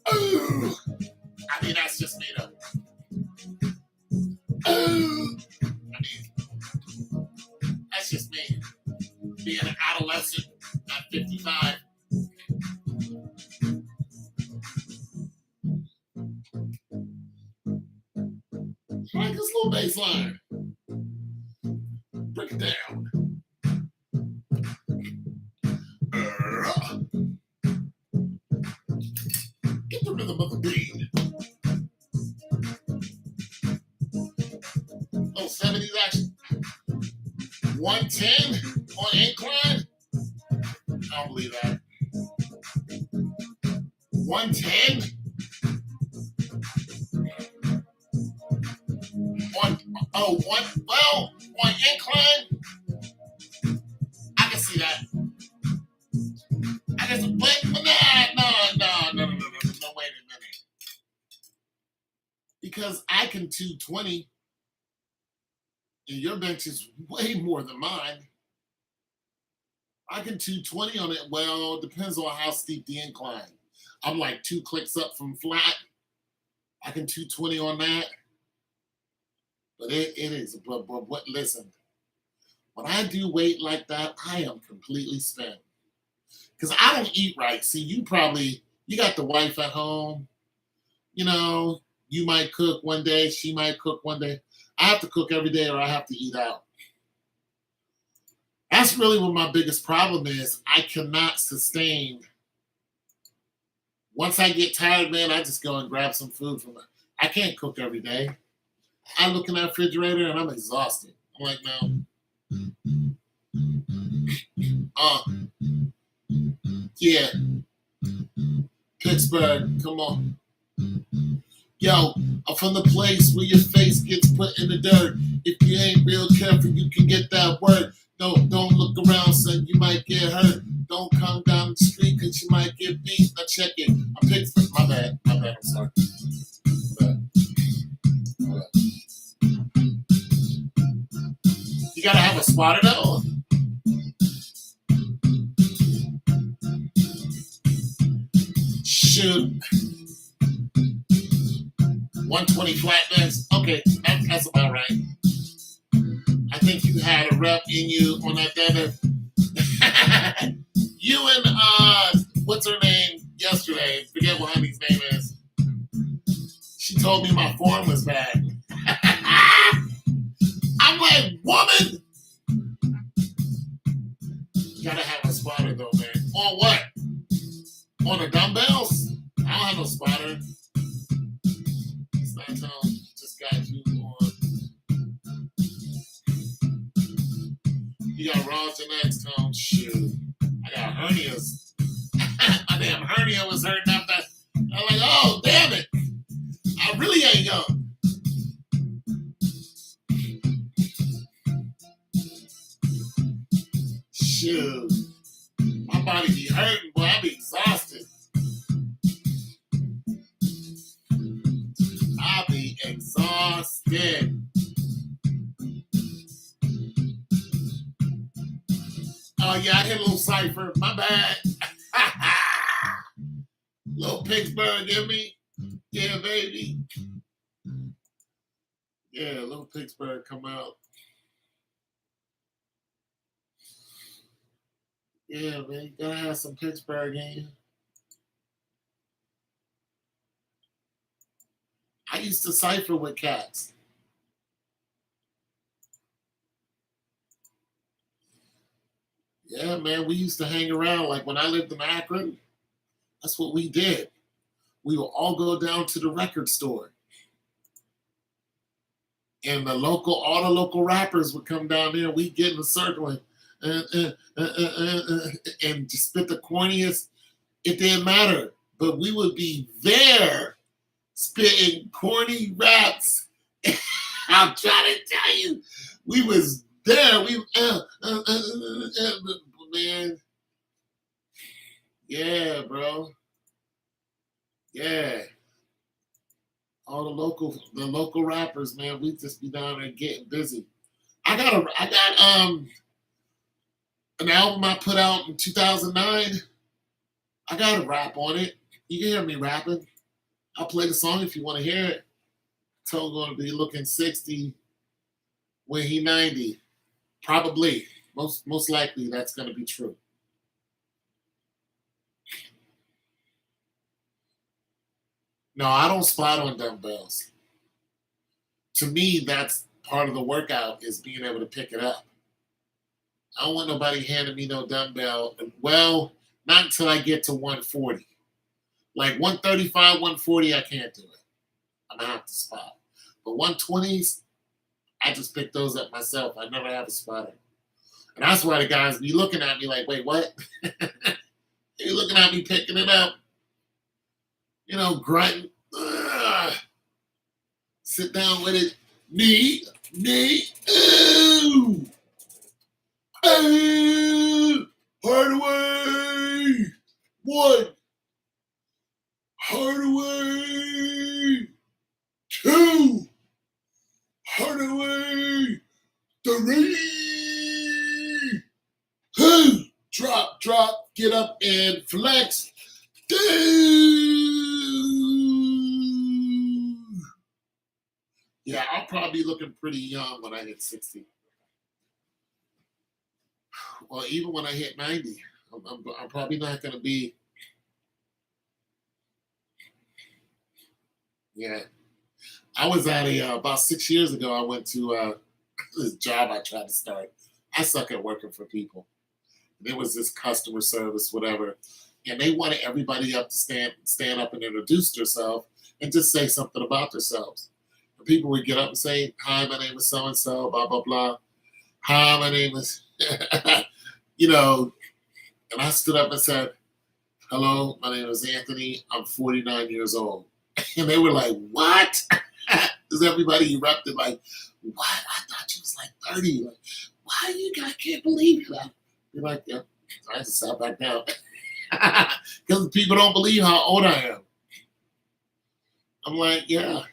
Oh. I mean, that's just me though. Oh. I mean, that's just me. Being an adolescent at 55. I like this little bass line. Break it down. Get the rhythm of the beat. Oh, 70s action. 110 on incline? I don't believe that. 110 on incline? I can see that. I can see, but no, wait a minute. Because I can 220 and your bench is way more than mine. I can 220 on it. Well, it depends on how steep the incline. I'm like 2 clicks up from flat. I can 220 on that. But it is. But what? Listen, when I do weight like that, I am completely spent. Because I don't eat right. See, you got the wife at home. You know, you might cook one day. She might cook one day. I have to cook every day or I have to eat out. That's really what my biggest problem is. I cannot sustain. Once I get tired, man, I just go and grab some food from it. I can't cook every day. I look in that refrigerator and I'm exhausted. I'm like, no. Yeah. Pittsburgh, come on. Yo, I'm from the place where your face gets put in the dirt. If you ain't real careful, you can get that word. Don't look around, son, you might get hurt. Don't come down the street because you might get beat. Now check it. I'm Pittsburgh. My bad, I'm sorry. My bad. You gotta have a spotter though. Shoot. 120 flatbeds. Okay, that's about right. I think you had a rep in you on that debit. You and what's her name yesterday? Forget what Honey's name is. She told me my form was bad. I'm like, woman. You gotta have a spotter though, man. On what? On the dumbbells? I don't have no spotter. It's not telling. Just got you on. You got raw genetics, Tom. Shoot. I got hernias. My damn hernia was hurting after. I'm like, oh, damn it. I really ain't young. Shoot. My body be hurting, boy. I be exhausted. I be exhausted. Oh, yeah, I hit a little cipher. My bad. Little Pittsburgh, give me. Yeah, baby. Yeah, little Pittsburgh come out. Yeah, man, you gotta have some Pittsburgh in you. I used to cipher with cats. Yeah, man, we used to hang around. Like when I lived in Akron, that's what we did. We would all go down to the record store, and all the local rappers would come down there. We'd get in a circle and just spit the corniest. It didn't matter, but we would be there spitting corny raps. I'm trying to tell you, we was there. Man, yeah, bro, yeah. All the local rappers, man, we just be down there getting busy. I got an album I put out in 2009. I got a rap on it. You can hear me rapping. I'll play the song if you want to hear it. Toe gonna be looking 60 when he 90. Probably. Most likely that's gonna be true. No, I don't spot on dumbbells. To me, that's part of the workout is being able to pick it up. I don't want nobody handing me no dumbbell. Well, not until I get to 140. Like 135, 140, I can't do it. I'm gonna have to spot. But 120s, I just pick those up myself. I never have a spotter. And that's why the guys be looking at me like, wait, what? They looking at me picking it up, grunting. Ugh. Sit down with it. Knee, ooh, ooh, Hardaway, one, Hardaway, two, Hardaway, three, two, drop, get up and flex, Yeah, I'll probably be looking pretty young when I hit 60. Well, even when I hit 90, I'm probably not going to be. Yeah. I was at about 6 years ago, I went to this job I tried to start. I suck at working for people. There was this customer service, whatever, and they wanted everybody up to stand up and introduce themselves and just say something about themselves. And people would get up and say, "Hi, my name is so and so, blah blah blah. Hi, my name is," you know. And I stood up and said, "Hello, my name is Anthony. I'm 49 years old." And they were like, "What?" Because everybody erupted like, "What? I thought you was like 30. Like, why you I can't believe that." You're like, "Yeah." I just sat back down because people don't believe how old I am. I'm like, yeah.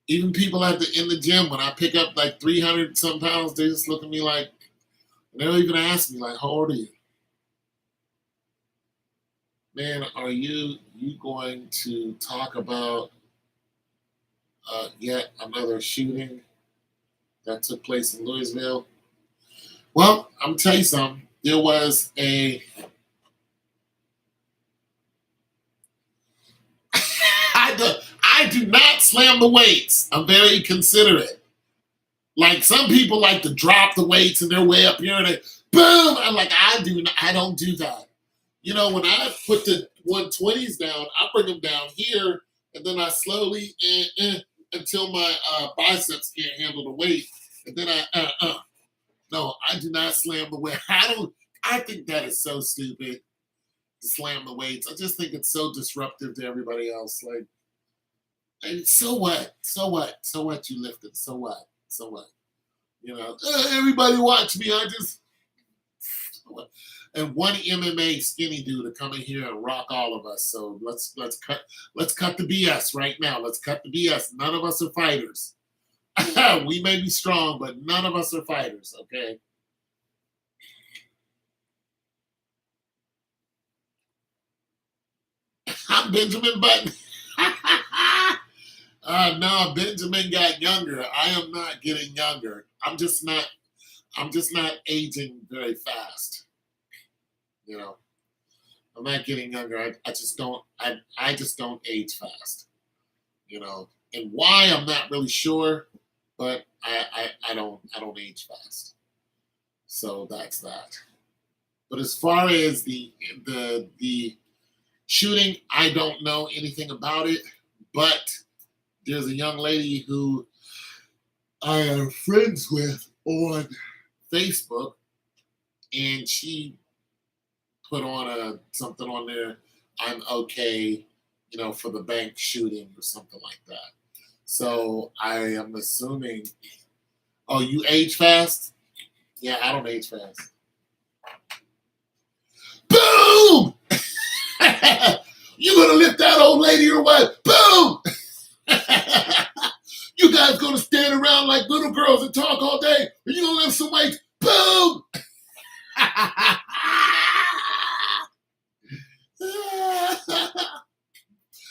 Even people in the gym when I pick up like 300 some pounds, they just look at me like they don't even ask me like, "How old are you?" Man, are you going to talk about yet another shooting that took place in Louisville? Well, I'm gonna tell you something. There was a I do not slam the weights. I'm very considerate. Like some people like to drop the weights and they're way up here and they boom. I'm like, I don't do that. When I put the 120s down, I bring them down here and then I slowly until my biceps can't handle the weight. And then no, I do not slam the weight. I think that is so stupid to slam the weights. I just think it's so disruptive to everybody else. Like, and so what? So what? So what you lifted? So what? So what? Everybody watch me. I just so what? And one MMA skinny dude to come in here and rock all of us. So let's cut the BS right now. Let's cut the BS. None of us are fighters. We may be strong, but none of us are fighters. Okay. I'm Benjamin Button. No, Benjamin got younger. I am not getting younger. I'm just not. I'm just not aging very fast. You know, I'm not getting younger. I just don't. I just don't age fast. And why I'm not really sure, but I don't age fast. So that's that. But as far as the shooting, I don't know anything about it. But there's a young lady who I am friends with on Facebook, and she put on something on there. I'm okay, for the bank shooting or something like that. So I am assuming. Oh, you age fast? Yeah, I don't age fast. Boom! You gonna lift that old lady or what? Boom! You guys gonna stand around like little girls and talk all day? Or you gonna lift some weights? Boom!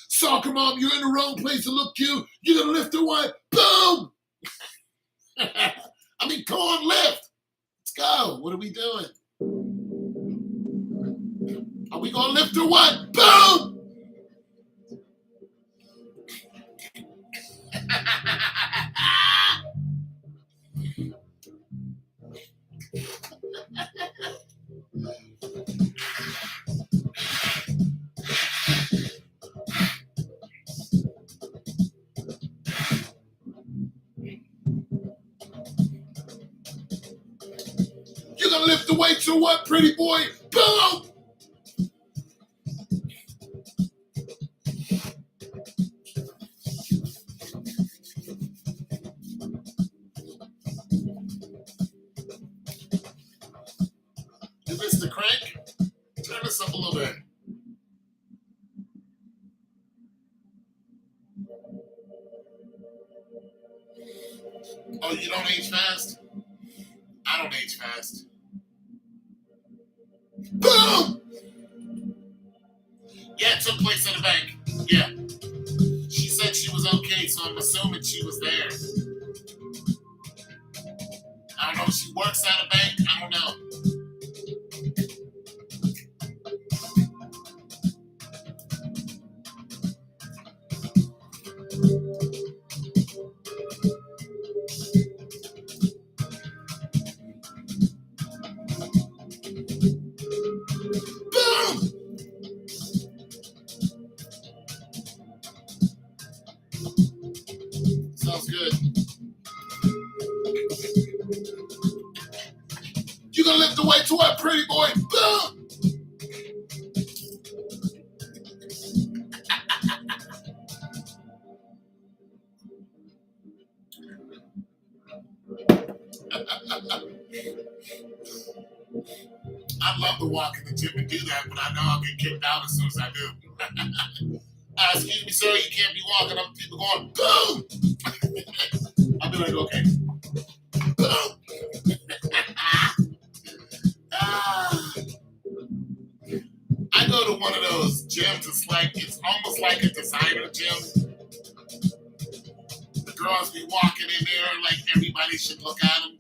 Soccer mom, you're in the wrong place to look cute. You gonna lift her what? Boom! I mean, come on, lift. Let's go. What are we doing? Are we gonna lift her what? Boom! You gonna lift the weights or what, pretty boy? Boom! You missed the crank? Turn this up a little bit. Oh, you don't age fast? I don't age fast. Boom! Yeah, it took place at a bank. Yeah. She said she was okay, so I'm assuming she was there. I don't know if she works at a bank. I don't know. Boom! Sounds good. You gonna lift the weight to what, pretty boy? Boom! I'd love to walk in the gym and do that, but I know I'll get kicked out as soon as I do. Excuse me, sir, you can't be walking up to people going, boom! I'll be like, okay. Boom! I go to one of those gyms, it's almost like a designer gym. The girls be walking in there like everybody should look at them.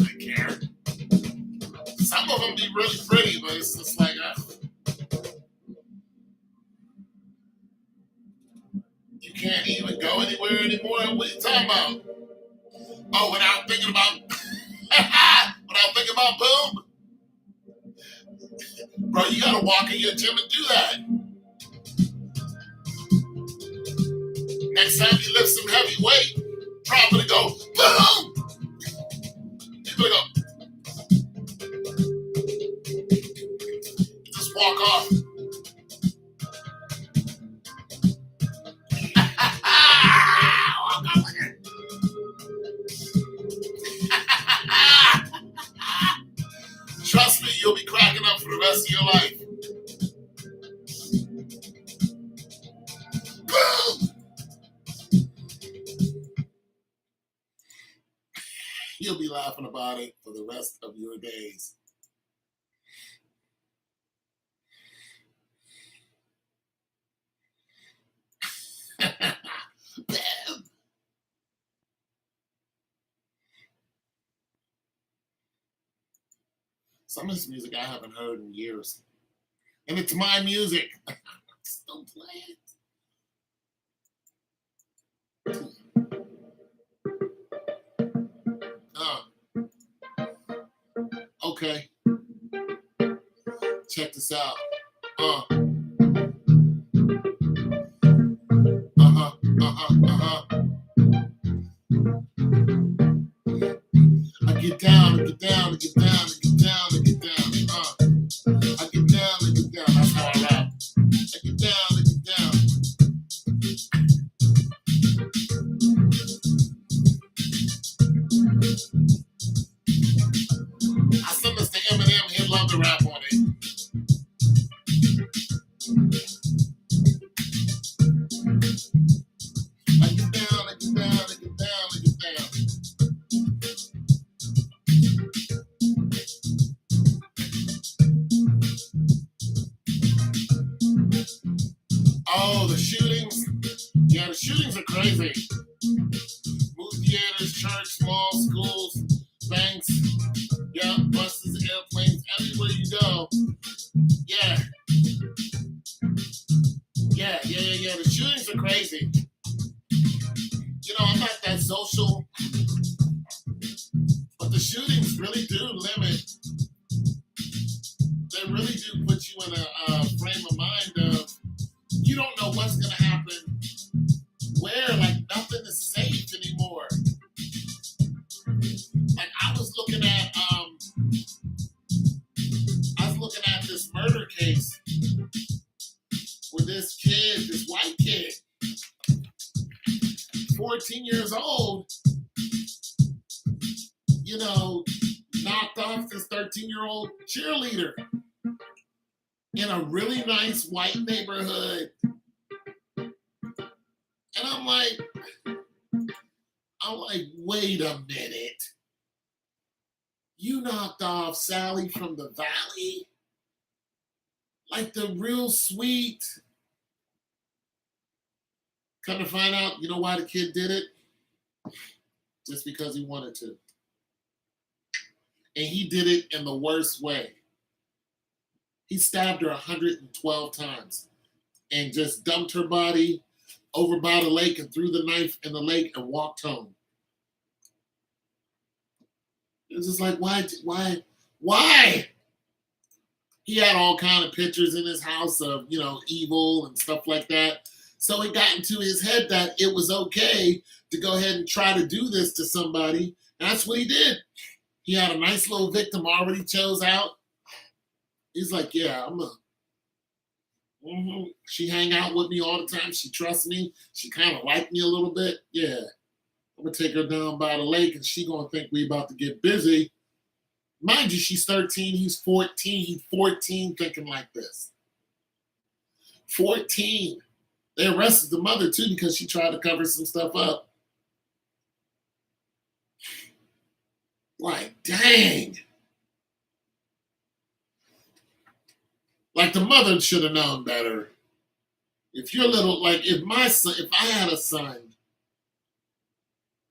I care. Some of them be really pretty, but it's just like, you can't even go anywhere anymore. What are you talking about? Oh, without thinking about, without thinking about boom? Bro, you gotta walk in your gym and do that. Next time you lift some heavy weight, drop it and go, boom! People go, just walk off. Walk off again. Trust me, you'll be cracking up for the rest of your life. Boom! You'll be laughing about it for the rest of your days. Bam! Some of this music I haven't heard in years. And it's my music. Just don't play it. Okay. Check this out. I get down, I get down, I get down, I get down, I get down. I get down, I get down. That's how I rap. I get down, I get down. I sent this to Eminem. He'd love to rap on it. I get down, I get down, I get down, I get down. Oh, the shootings. Yeah, the shootings are crazy. Movie theaters, church, malls, schools, banks. Yeah, buses, airplanes, everywhere you go. Yeah. Yeah. The shootings are crazy. You know, I'm not that social, but the shootings really do limit. They really do put you in a frame of mind of you don't know what's going to happen where. Like nothing is safe anymore. Like I was looking at this murder case with this kid, this white kid, 14 years old, you know, knocked off this 13-year-old cheerleader in a really nice white neighborhood. And I'm like, wait a minute. You knocked off Sally from the Valley? Like the real sweet. Come to find out, you know why the kid did it? Just because he wanted to. And he did it in the worst way. He stabbed her 112 times and just dumped her body over by the lake and threw the knife in the lake and walked home. It's just like, why? He had all kind of pictures in his house of, you know, evil and stuff like that. So it got into his head that it was okay to go ahead and try to do this to somebody. And that's what he did. He had a nice little victim already chose out. He's like, yeah, she hang out with me all the time. She trusts me. She kind of liked me a little bit. Yeah. I'm going to take her down by the lake and she going to think we about to get busy. Mind you, she's 13. He's 14. He's 14 thinking like this. 14. They arrested the mother too because she tried to cover some stuff up. Like, dang. Like the mother should have known better. If you're little, like if I had a son,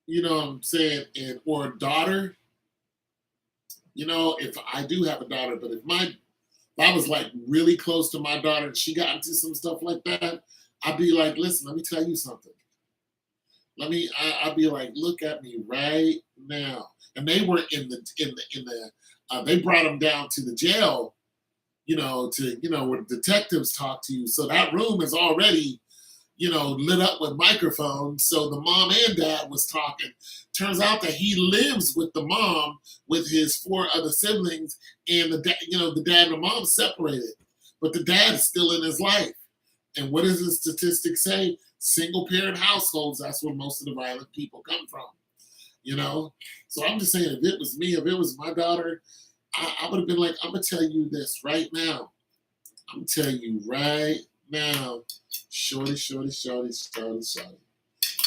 you know what I'm saying, or a daughter, you know, if I do have a daughter, but if I was like really close to my daughter and she got into some stuff like that, I'd be like, listen, let me tell you something. I'd be like, look at me right now. And they were they brought them down to the jail, where detectives talk to you. So that room is already, lit up with microphones. So the mom and dad was talking. Turns out that he lives with the mom with his 4 other siblings, and the dad and the mom separated, but the dad is still in his life. And what does the statistics say? Single parent households, that's where most of the violent people come from. So I'm just saying, if it was me, if it was my daughter, I would have been like, I'm gonna tell you this right now. I'm telling you right now, shorty.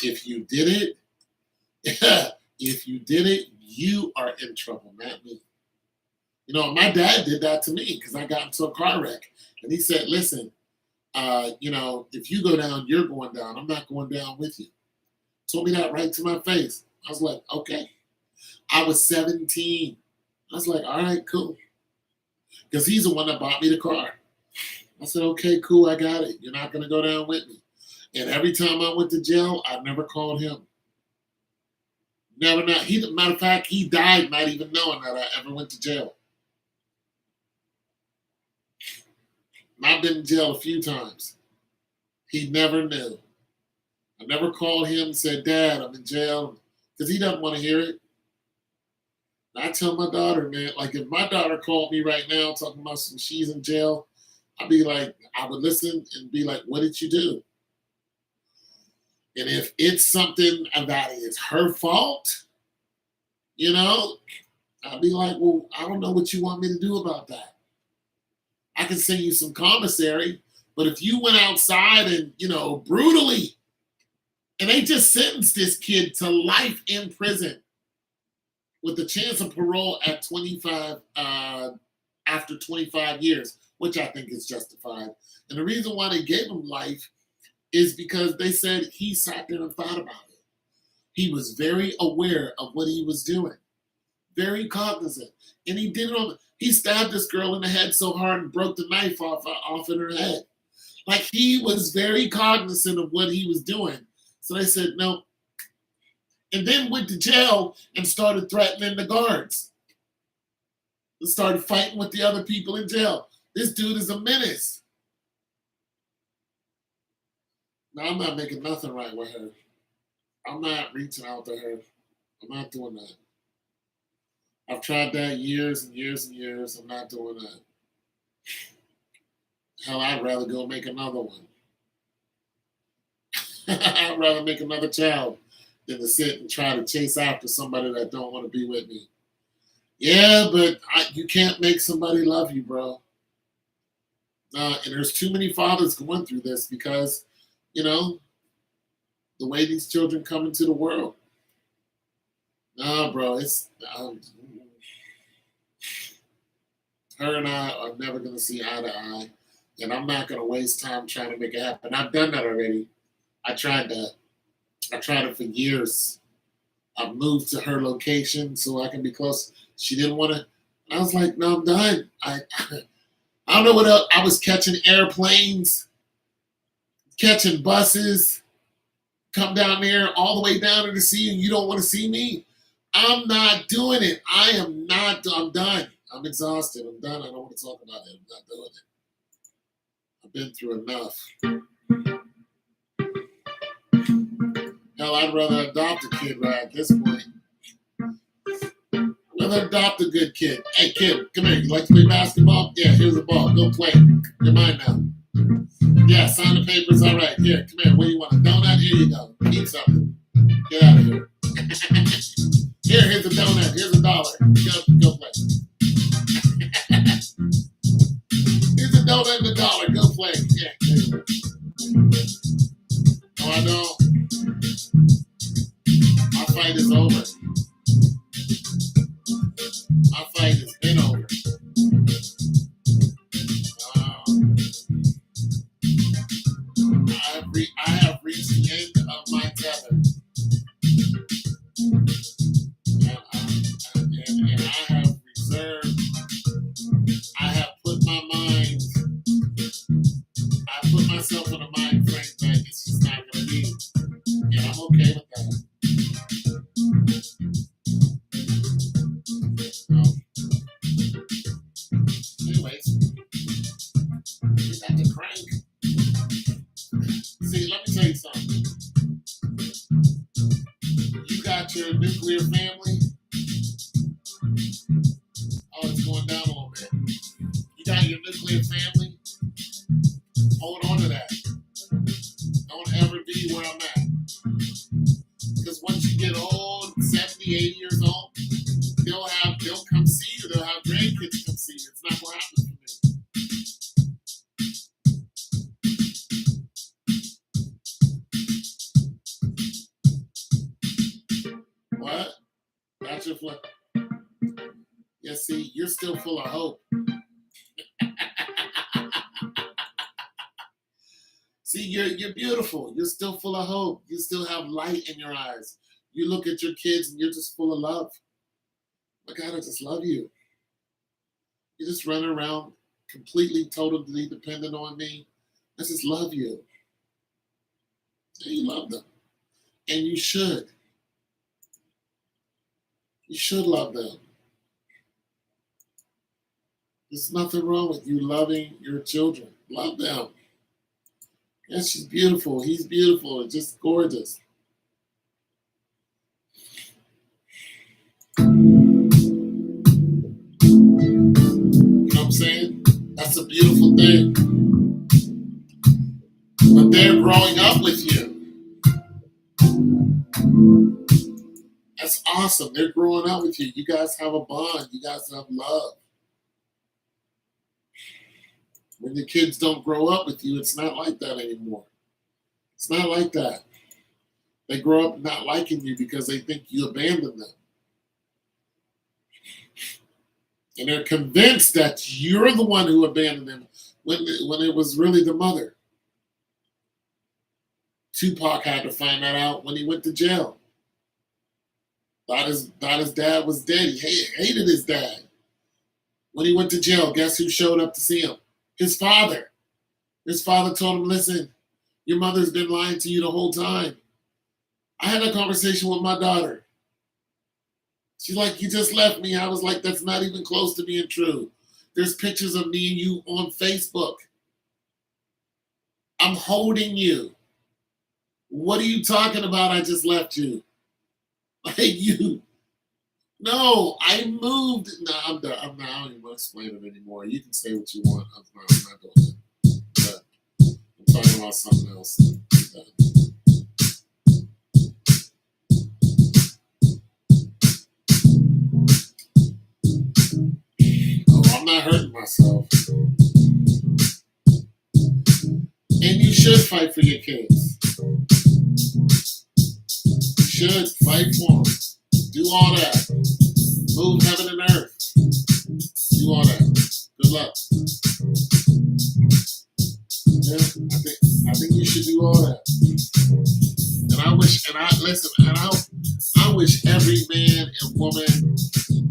If you did it, you are in trouble, not me. My dad did that to me because I got into a car wreck, and he said, "Listen, if you go down, you're going down. I'm not going down with you." Told me that right to my face. I was like, okay. I was 17. I was like, all right, cool. Because he's the one that bought me the car. I said, okay, cool, I got it. You're not going to go down with me. And every time I went to jail, I never called him. Never. Matter of fact, he died not even knowing that I ever went to jail. And I've been in jail a few times. He never knew. I never called him and said, Dad, I'm in jail, because he doesn't want to hear it. And I tell my daughter, man, like if my daughter called me right now talking about some she's in jail, I'd be like, I would listen and be like, what did you do? And if it's something that is her fault, you know, I'd be like, well, I don't know what you want me to do about that. I can send you some commissary, but if you went outside and, brutally, and they just sentenced this kid to life in prison with the chance of parole at 25, after 25 years, which I think is justified. And the reason why they gave him life is because they said he sat there and thought about it. He was very aware of what he was doing, very cognizant. And he did it he stabbed this girl in the head so hard and broke the knife off in her head. Like he was very cognizant of what he was doing. So they said, no. And then went to jail and started threatening the guards. And started fighting with the other people in jail. This dude is a menace. No, I'm not making nothing right with her. I'm not reaching out to her. I'm not doing that. I've tried that years and years and years. I'm not doing that. Hell, I'd rather go make another one. I'd rather make another child than to sit and try to chase after somebody that don't want to be with me. Yeah, but you can't make somebody love you, bro. And there's too many fathers going through this because, the way these children come into the world. Nah, bro, it's her and I are never going to see eye to eye, and I'm not going to waste time trying to make it happen. I've done that already. I tried that. I tried it for years. I moved to her location so I can be close. She didn't want to. I was like, no, I'm done. I don't know what else. I was catching airplanes, catching buses, come down there all the way down to the sea, and you don't want to see me. I'm not doing it. I'm done. I'm exhausted. I'm done. I don't want to talk about it. I'm not doing it. I've been through enough. Hell, I'd rather adopt a kid right at this point. I'd rather adopt a good kid. Hey, kid, come here. You like to play basketball? Yeah, here's the ball. Go play. You're mine now. Yeah, sign the papers. All right, here, come here. What do you want? A donut? Here you go. Eat something. Get out of here. Here's a donut. Here's $1. Go play. Here's a donut and $1. Go play. Yeah. No, I don't. My fight is over. My fight has been over. I have reached the end of my tether. And I have reserved, I have put myself in a mind frame that it's just not going to be. And I'm okay with that. Anyways, we got the crank. See, let me tell you something. You got your nuclear family. Oh, it's going down a little bit. You got your nuclear family. Hold on to that. Don't ever be where I'm at. Because once you get old, 70, 80 years old, they'll come see you. They'll have grandkids come see you. It's not going to happen for me. What? That's your flip. Yeah, see, you're still full of hope. See, you're beautiful. You're still full of hope. You still have light in your eyes. You look at your kids and you're just full of love. My God, I just love you. You just run around completely, totally dependent on me. I just love you. And you love them. And you should. You should love them. There's nothing wrong with you loving your children. Love them. Yeah, she's beautiful. He's beautiful. Just gorgeous. You know what I'm saying? That's a beautiful thing. But they're growing up with you. That's awesome. They're growing up with you. You guys have a bond. You guys have love. When the kids don't grow up with you, it's not like that anymore. It's not like that. They grow up not liking you because they think you abandoned them. And they're convinced that you're the one who abandoned them when it was really the mother. Tupac had to find that out when he went to jail. Thought his dad was dead. He hated his dad. When he went to jail, guess who showed up to see him? His father. His father told him, listen, your mother's been lying to you the whole time. I had a conversation with my daughter. She's like, you just left me. I was like, that's not even close to being true. There's pictures of me and you on Facebook. I'm holding you. What are you talking about? I just left you. Like you. No, I moved. No, I'm done. I don't even want to explain it anymore. You can say what you want. I'm not doing it. But I'm talking about something else. I'm not hurting myself. And you should fight for your kids. You should fight for them. Do all that. Move heaven and earth. Do all that. Good luck. Yeah, I think you should do all that. And I wish every man and woman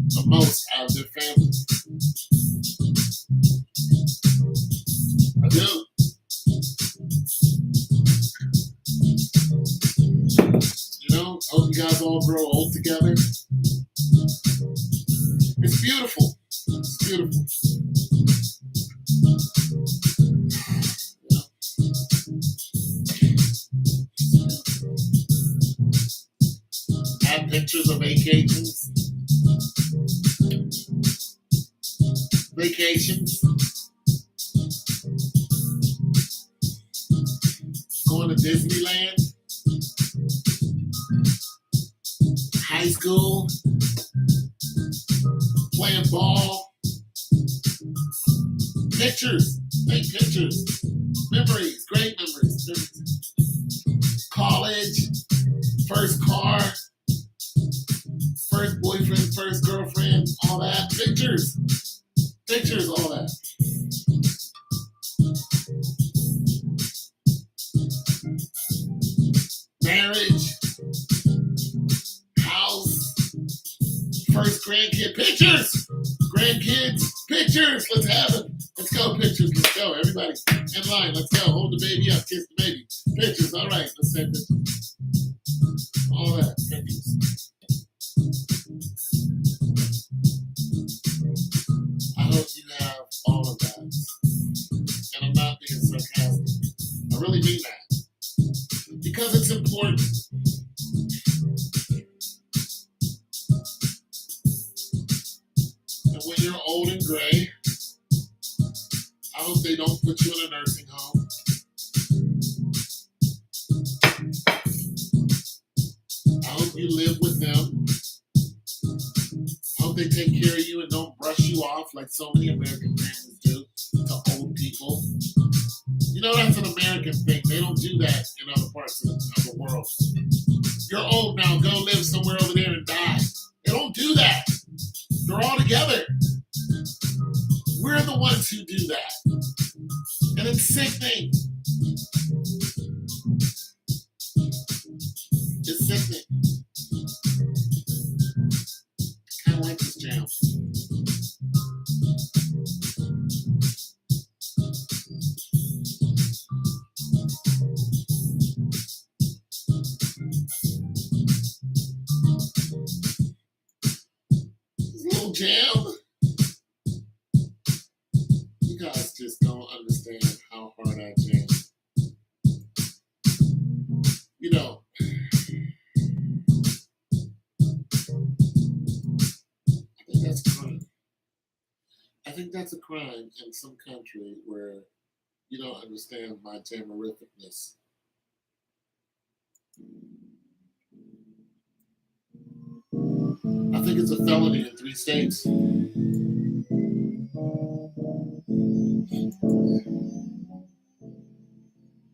the most out of their family. I do. You know, I hope you guys all grow old together. It's beautiful. It's beautiful. Have pictures of vacations. Going to Disneyland. High school. Playing ball. Pictures. Take pictures. Memories. Great memories. College. First car. First boyfriend. First girlfriend. All that. Pictures. Pictures. All that. Marriage. House. First grandkid. Pictures. Grandkids. Pictures. Let's have it. Let's go. Pictures. Let's go. Everybody in line. Let's go. Hold the baby up. Kiss the baby. Pictures. All right. Let's take pictures. All that. Pictures. I hope you have all of that. And I'm not being sarcastic. I really mean that. Because it's important. And when you're old and gray, I hope they don't put you in a nursing home. I hope you live with them. I hope they take care of you and don't brush you off like so many American families do to old people. You know, that's an American thing. They don't do that in other parts of the world. You're old now. Go live somewhere over there and die. They don't do that. They're all together. We're the ones who do that. And it's sickening. It's sickening. I kind of like this jam. Little jam. You guys just don't understand how You know, I think that's a crime. I think that's a crime in some country where you don't understand my tamerificness. I think it's a felony in 3 states.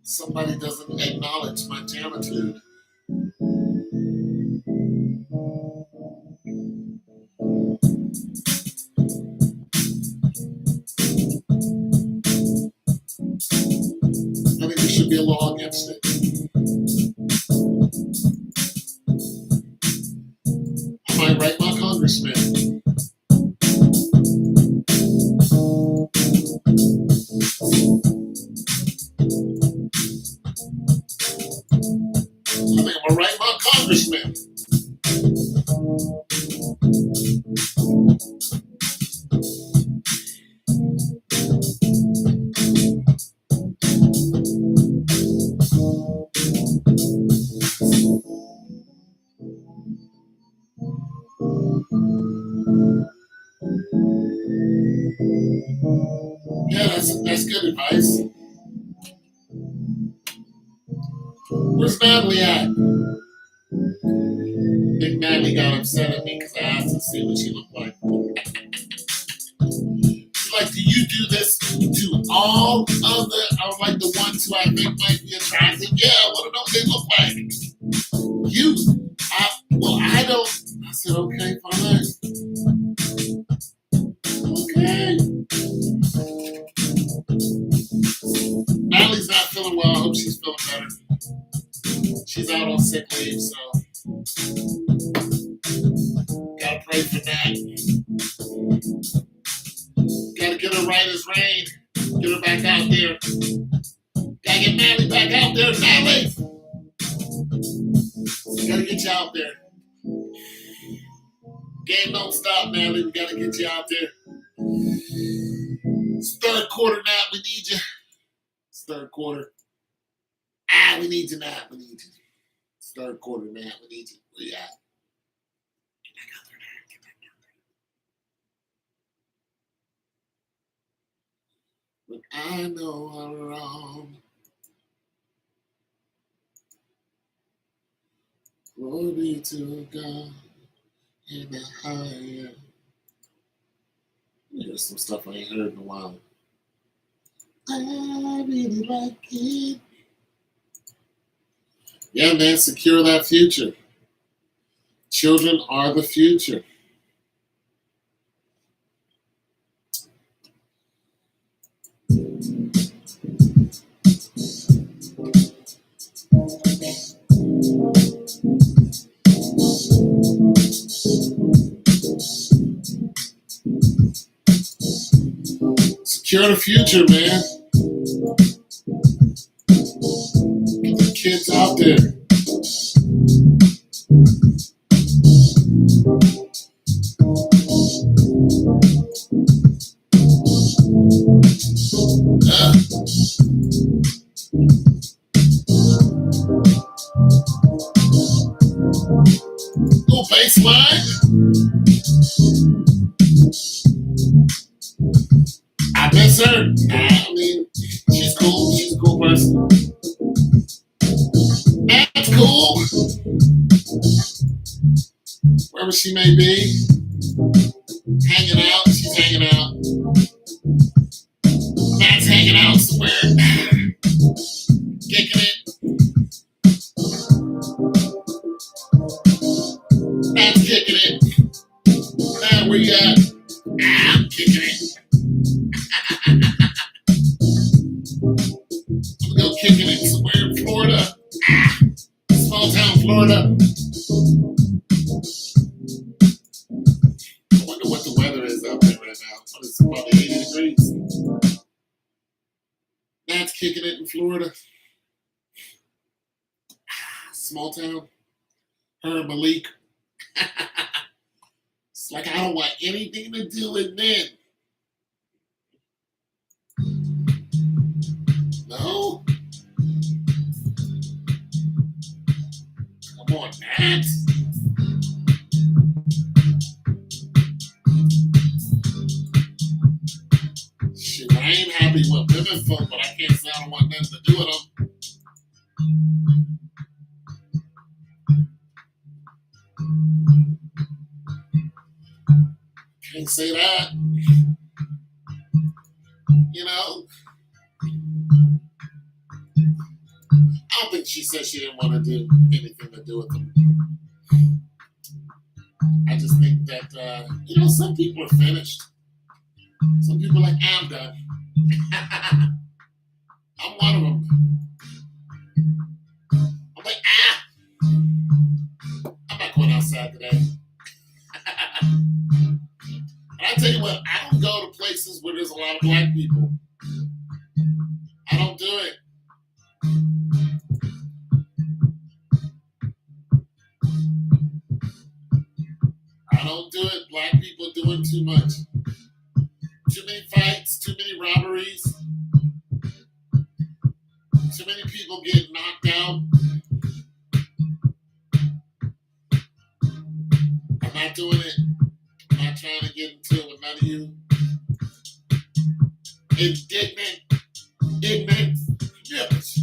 Somebody doesn't acknowledge my talentude. I think there should be a law against it. I might write my congressman. I think I'm gonna write my congressman. Yeah, that's good advice. Where's Natalie at? Big Natalie got upset at me because I asked to see what she looked like. Like, do you do this to all of the, or like the ones who I think might be attractive? Yeah, I want to know what they look like. You, I don't. I said, okay, fine. Okay. Natalie's not feeling well. I hope she's feeling better. She's out on sick leave, so gotta pray for that. Gotta get her right as rain. Get her back out there. Gotta get Natalie back out there. Natalie! Gotta get you out there. Game don't stop, Natalie. We gotta get you out there. It's third quarter, Nat. We need you. It's third quarter. We need you, Nat. We need you. It's third quarter, Nat. We need you. Where you at? Get back out there, Nat. Get back out there. But I know I'm wrong. Glory to God in the higher. Here's some stuff I ain't heard in a while. I really like it. Yeah, man, secure that future. Children are the future. Secure the future, man. Get the kids out there. Little baseline. I miss her. I mean, she's cool. She's a cool person. That's cool. Wherever she may be, hanging out. She's hanging out. Matt's hanging out somewhere. Kicking it. Matt's kicking it. Matt, where you at? I'm kicking it. I'm gonna go kicking it somewhere in Florida. Small town Florida. I wonder what the weather is out there right now. What is it, about 80 degrees? Matt's kicking it in Florida. Small town. Her and Malik. It's like I don't want anything to do with men. No? Come on, Matt. Shit, I ain't happy with women folk, but I can't say I don't want nothing to do with them. Can't say that. You know? I don't think she said she didn't want to do anything to do with them. I just think that, some people are finished. Some people are like, I'm done. I'm one of them. I'm like, I'm not going outside today. And I tell you what, I don't go to places where there's a lot of black people. I don't do it. I don't do it. Black people doing too much. Too many fights, too many robberies, too many people getting knocked out. I'm not doing it. I'm not trying to get into it with none of you. Indignant, ignorant, yes.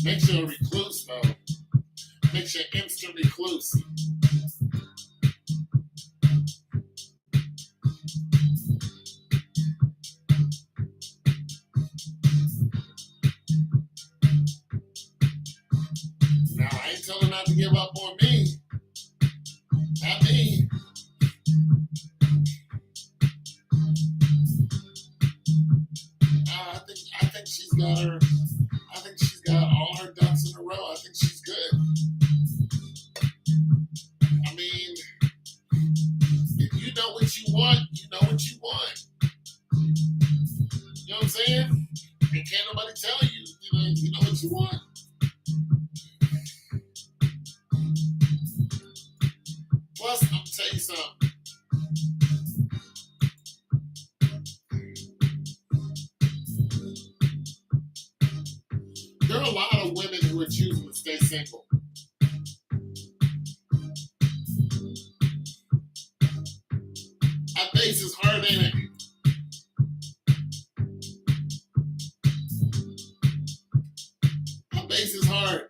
Makes you a recluse, though. Makes you an instant recluse. Now, I ain't telling her not to give up on me. Not me. I think she's got her. I think she's got all her ducks in a row. I think she's good. I mean, if you know what you want, you know what you want. You know what I'm saying? And can't nobody tell you. You know what you want. Plus, I'm gonna tell you something. There are a lot of women who are choosing to stay single. That face is hard, ain't it? That face is hard.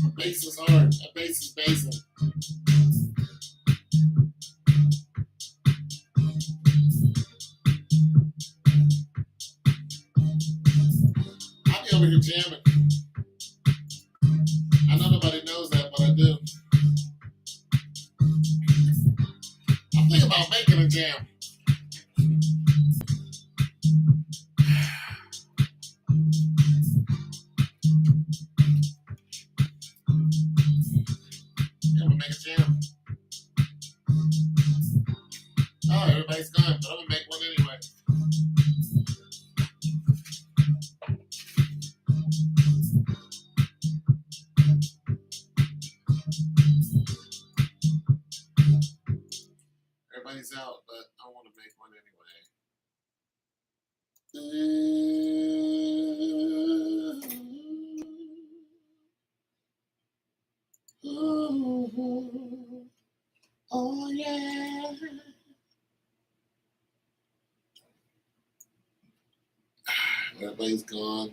That face is hard. That face is basing. I'll be over here jamming. I know nobody knows that, but I do. I'm thinking about making a jam. I'm gonna make a jam. Oh, everybody's gone, but I'm gonna make one anyway. Everybody's out, but I want to make one anyway. Ooh, oh yeah. Everybody's gone.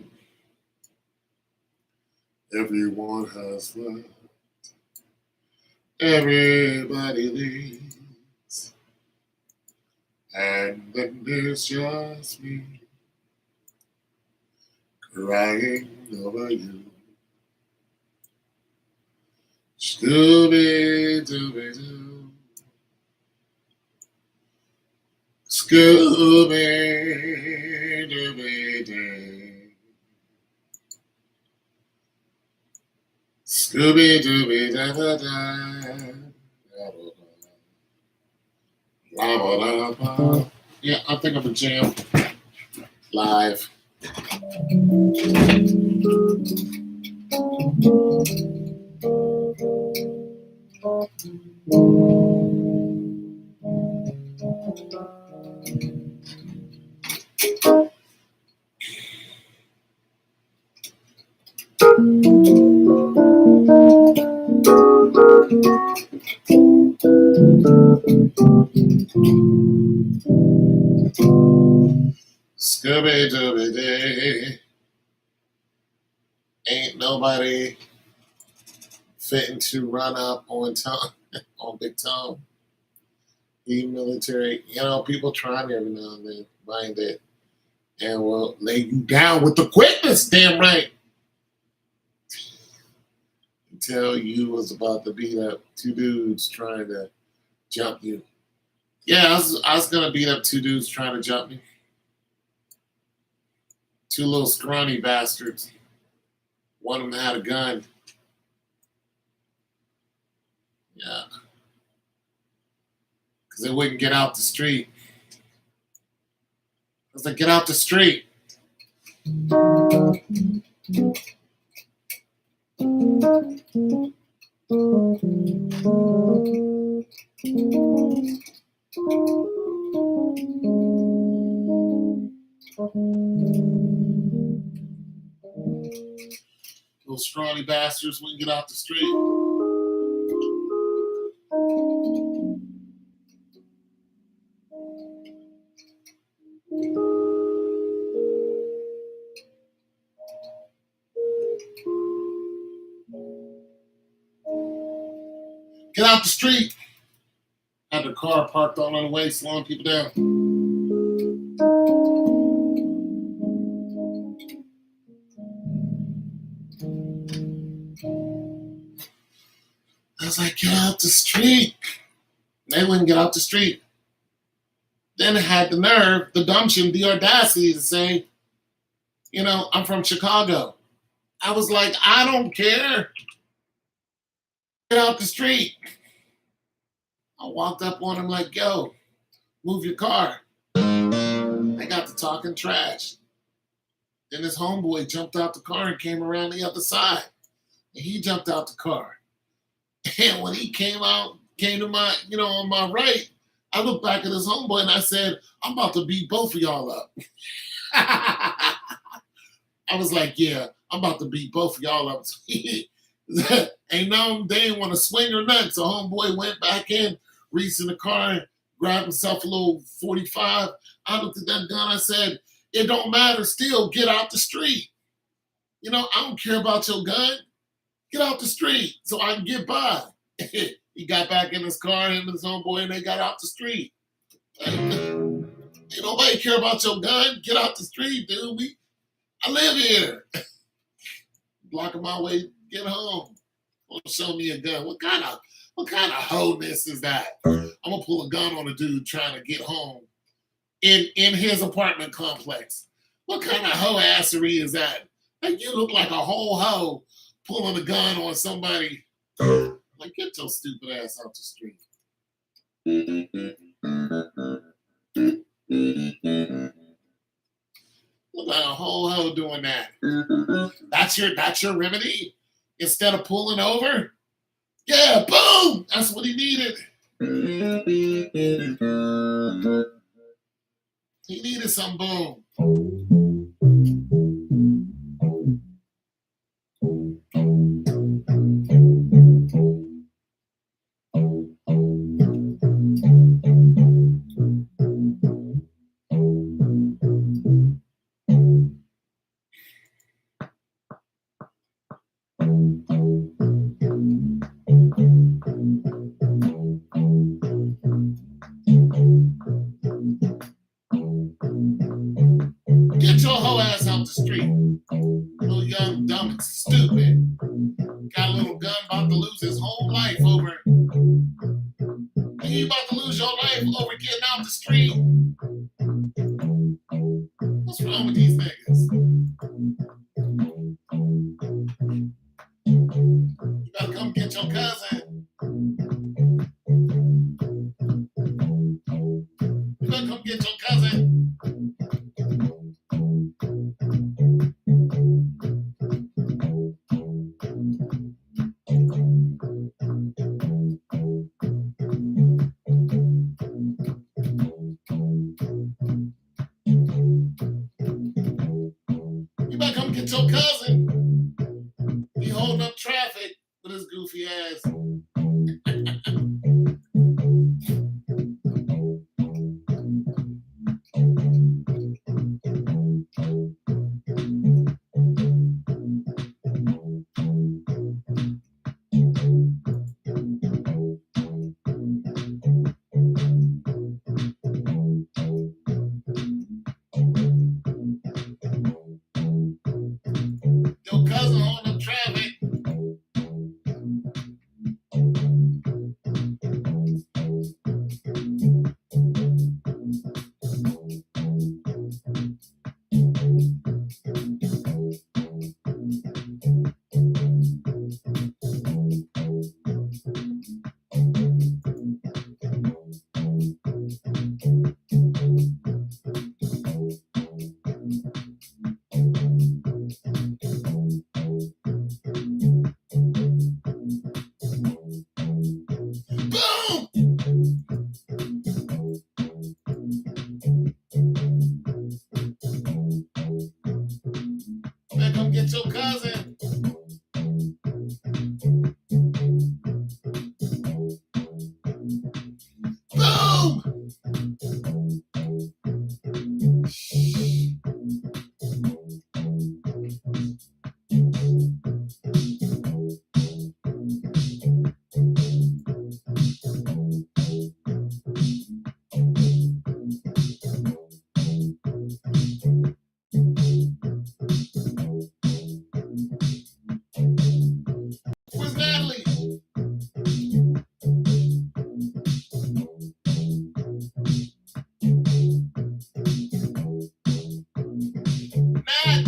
Everyone has left. Everybody leaves. And then there's just me crying over you. Scooby-Dooby-Doo. Scooby-Dooby-Doo. Scooby-Dooby-Doo-Doo. Yeah, I think I'm a jam live. Scooby-Dooby-Doo. Ain't nobody fitting to run up on Tom, on Big Tom. He military, people trying every now and then, mind it, and will lay you down with the quickness. Damn right. Until you was about to beat up two dudes trying to jump you. Yeah, I was gonna beat up two dudes trying to jump me. Two little scrawny bastards. One of them had a gun. Yeah. Because they wouldn't get out the street. I was like, get out the street. Those scrawny bastards wouldn't get out the street. Get out the street. Had the car parked all on the way, slowing people down. I was like, get out the street. They wouldn't get out the street. Then it had the nerve, the gumption, the audacity to say, I'm from Chicago. I was like, I don't care. Get out the street. I walked up on him like, yo, move your car. I got to talking trash. Then his homeboy jumped out the car and came around the other side. And he jumped out the car. And when he came to my, on my right, I looked back at his homeboy and I said, I'm about to beat both of y'all up. I was like, yeah, I'm about to beat both of y'all up. Ain't no, they didn't want to swing or nothing. So homeboy went back in, reached in the car, grabbed himself a little 45. I looked at that gun. I said, it don't matter still. Get out the street. I don't care about your gun. Get out the street so I can get by. He got back in his car, him and his homeboy, and they got out the street. Ain't nobody care about your gun. Get out the street, dude. I live here. Blocking my way, get home. Want to show me a gun? What kind of hoe-ness is that? I'm gonna pull a gun on a dude trying to get home in his apartment complex. What kind of hoe-assery is that? Like, you look like a whole hoe pulling a gun on somebody. Like, get your stupid ass out the street. Look like a whole hoe doing that. That's your remedy? Instead of pulling over? Yeah, boom! That's what he needed. He needed some boom. your whole ass out the street. Little young, dumb, and stupid. Got a little gun, about to lose his whole life over. You about to lose your life over getting out the street. What's wrong with these niggas? You gotta come get your cousin. You gotta come get your cousin. You better come get your cousin. He holding up traffic with his goofy ass. Your cousin holding up traffic. Boom! Better come get your cousin. Boom! Where's Natalie? Nat!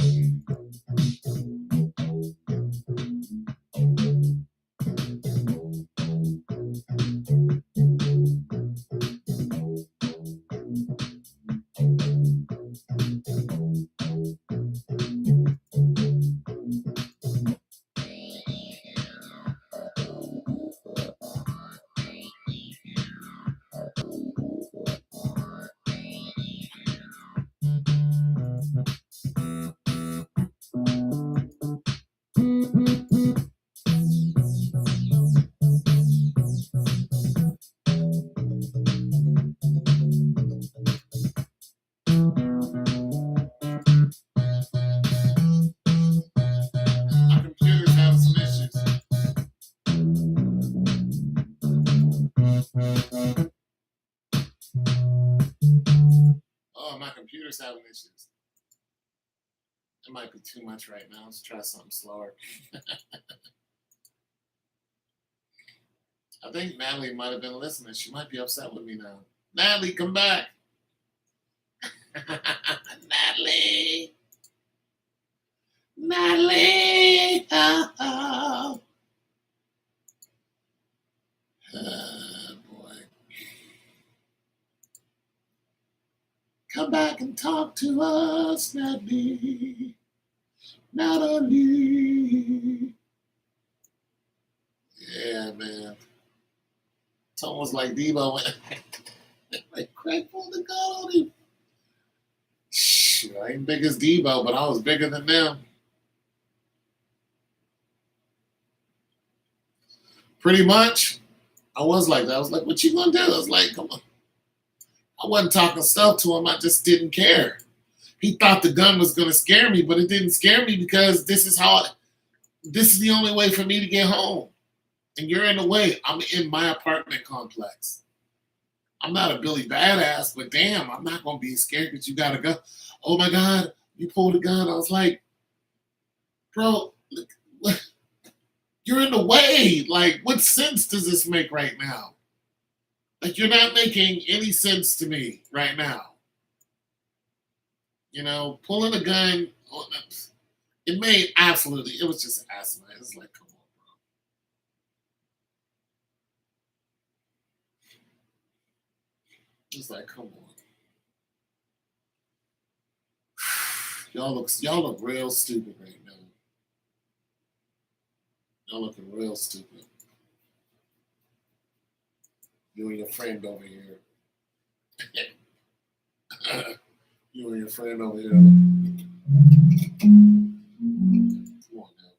My computer's having some issues. Oh, my computer's having issues. It might be too much right now. Let's try something slower. I think Natalie might have been listening. She might be upset with me now. Natalie, come back. Natalie. Natalie. Oh, boy. Come back and talk to us, Natalie. Natalie. Yeah, man. It's almost like Debo went like Craig pulled the gun on him. Shoot, I ain't big as Debo, but I was bigger than them. Pretty much, I was like that. I was like, what you gonna do? I was like, come on. I wasn't talking stuff to him. I just didn't care. He thought the gun was gonna scare me, but it didn't scare me because this is the only way for me to get home. And you're in the way. I'm in my apartment complex. I'm not a Billy Badass, but damn, I'm not gonna be scared that you gotta go. Oh my God, You pulled a gun. I was like, bro, you're in the way. Like, what sense does this make right now? Like, you're not making any sense to me right now. You know, pulling a gun, it made absolutely, it was just asinine. It's like, come on, bro. It's like, come on. Y'all look real stupid right now. Y'all looking real stupid. You and your friend over here. You and your friend over here. Come on now.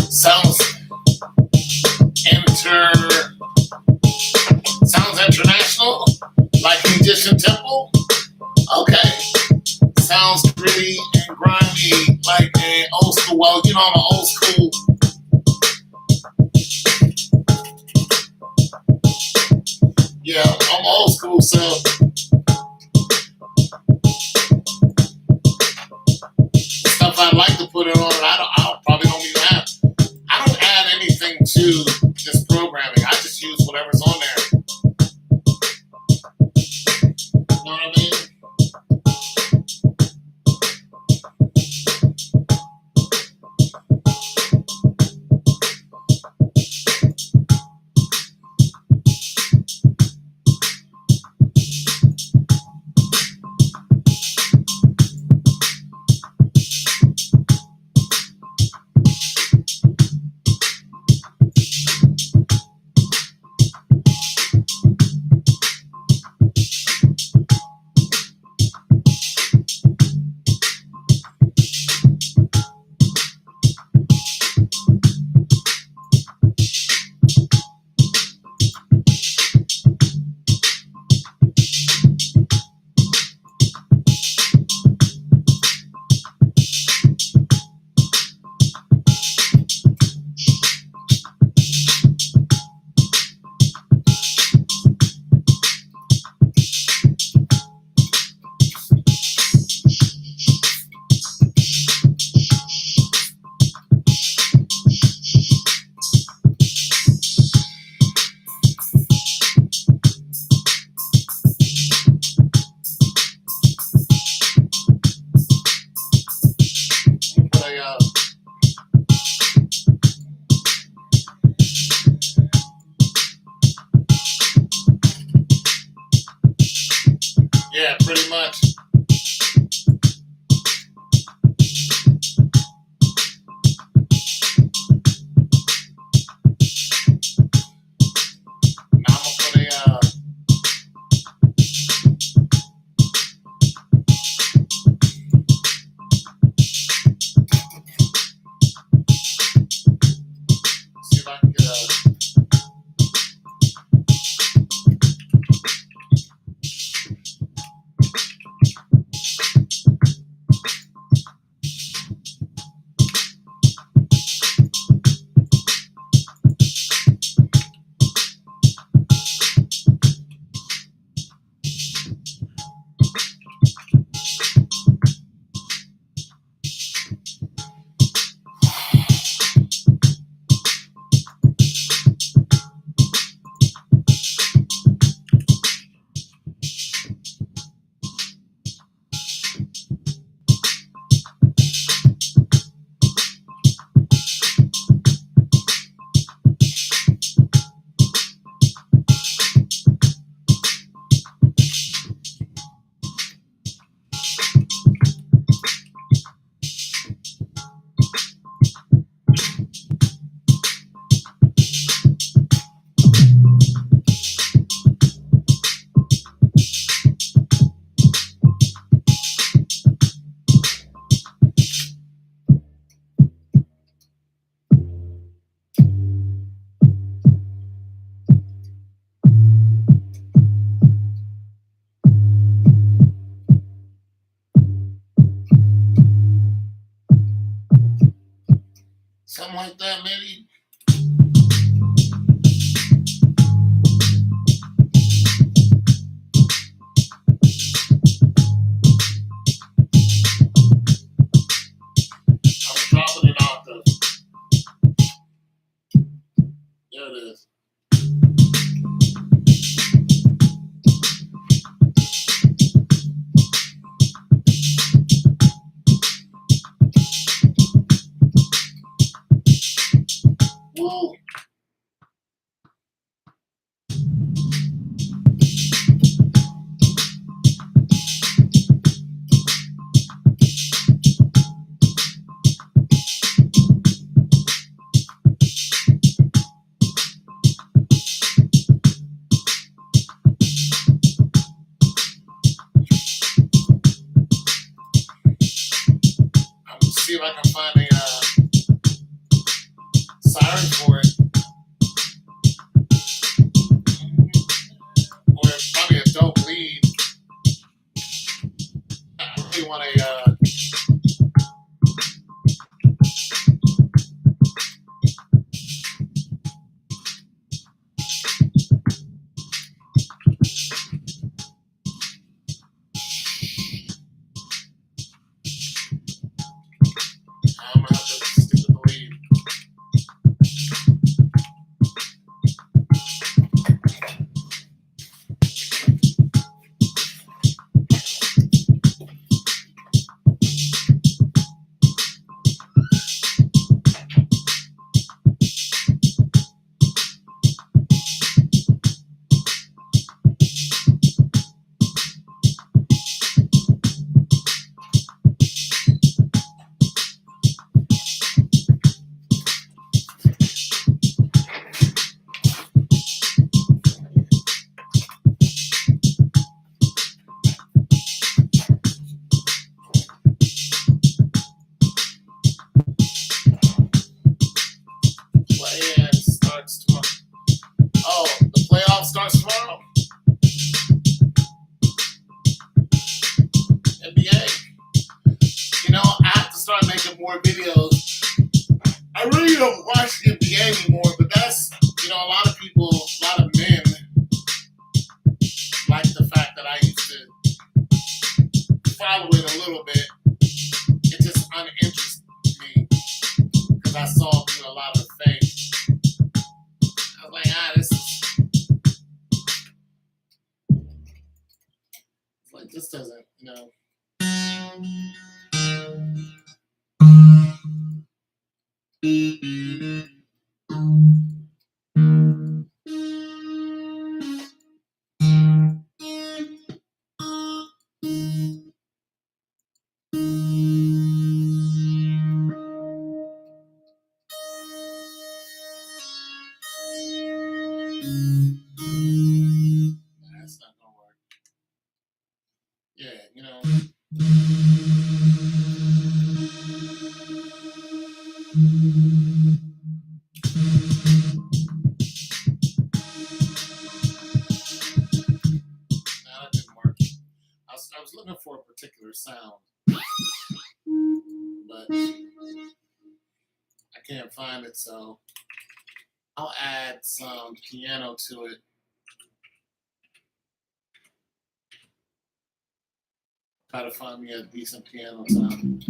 Sounds sounds international, like Egyptian temple. Okay, sounds gritty and grimy, like an old school. Well, you know I'm an old school Yeah, I'm old school, so stuff I'd like to put it on, I probably don't even have. I don't add anything to this programming. I just use whatever's on there. You know what I mean? But yeah, pretty much. Now I'm gonna put see if I can get something like that, maybe. I'm dropping it off though. There it is. Woo! I'm gonna see if I can find a siren for it. Or probably a dope lead. I really want a more videos. I really don't watch the NBA anymore, but that's, a lot of people, a lot of men like the fact that I used to follow it a little bit. It just uninterested me because I saw a lot of fake. I was like, this doesn't, that's not gonna work. Yeah, that didn't work. I was looking for a particular sound, but I can't find it, so I'll add some piano to it. Try to find me a decent piano sound.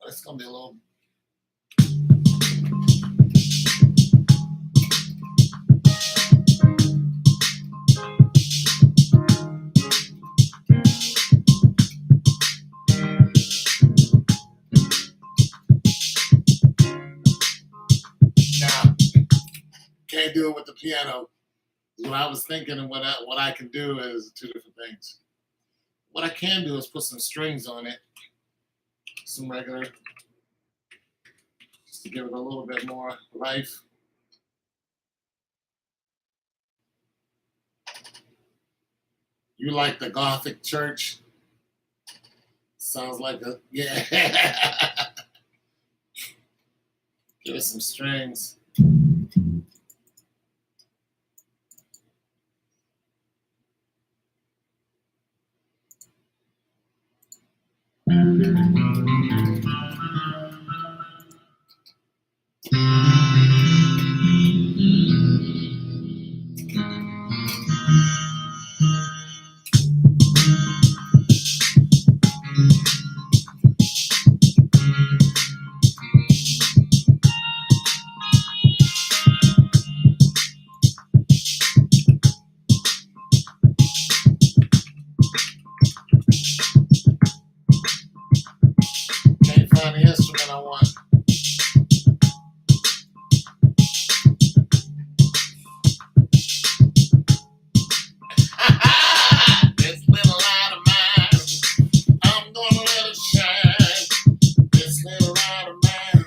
It's gonna be a little. Now, can't do it with the piano. What I was thinking and what I can do is two different things. What I can do is put some strings on it, some regular, just to give it a little bit more life. You like the Gothic church? Sounds like a, yeah. Give it some strings. Can't find the instrument I want. This little light of mine, I'm gonna let it shine. This little light of mine,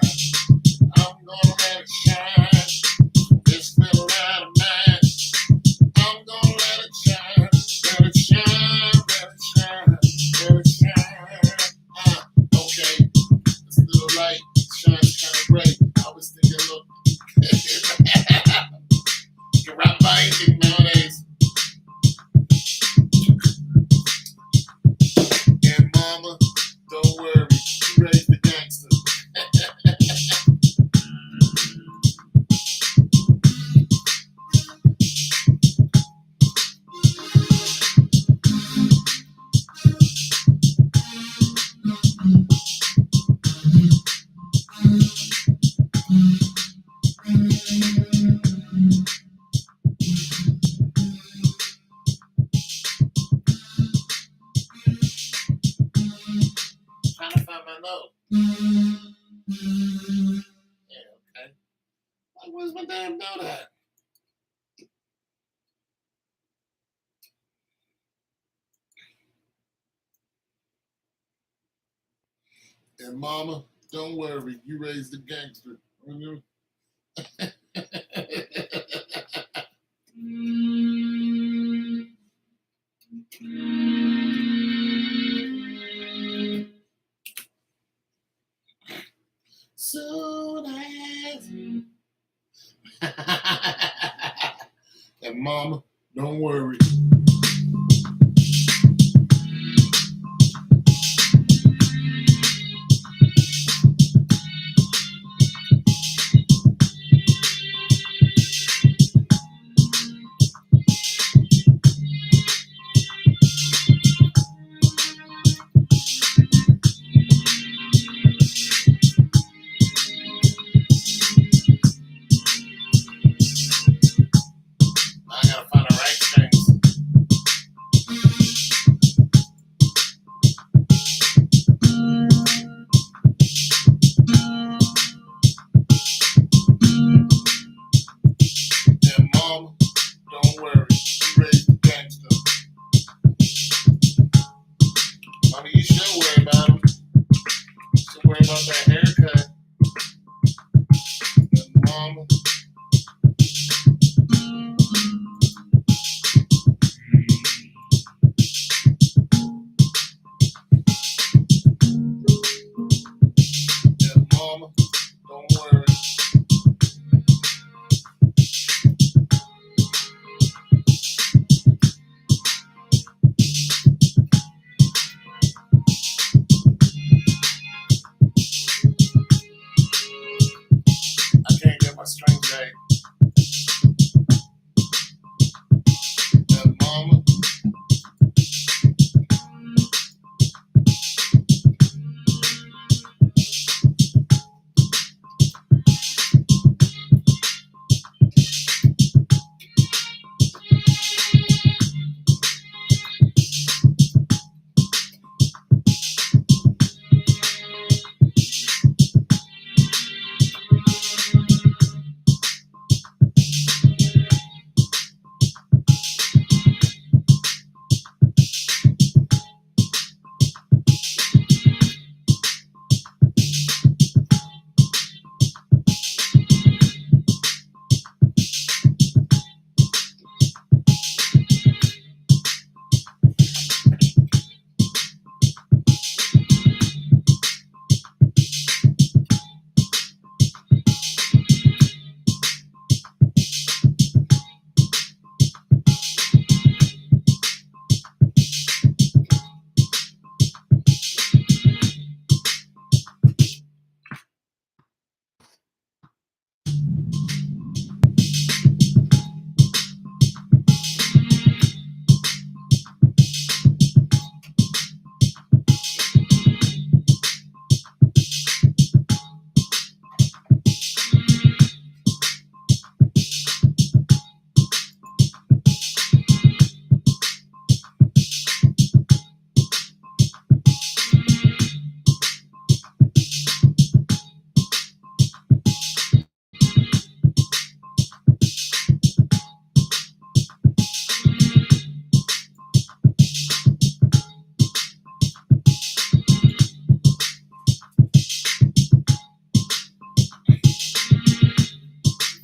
I'm gonna let it shine. This little light of mine, I'm gonna let it shine. Let it shine, let it shine, let it shine. Okay, this little light shines kind of bright. I was thinking, look, you can rap by anything nowadays. And mama, don't worry, you raised the gangster. Trying to find my note. Yeah, okay. Like, where's my damn And mama, don't worry, you raised a gangster. Soon as. And mama, don't worry. I gotta find the right strings. And mama, don't worry, you raised a gangster. Mama, you should worry about him. You should worry about that haircut. And mama, and mama, don't worry. I can't get my strings right. And mama,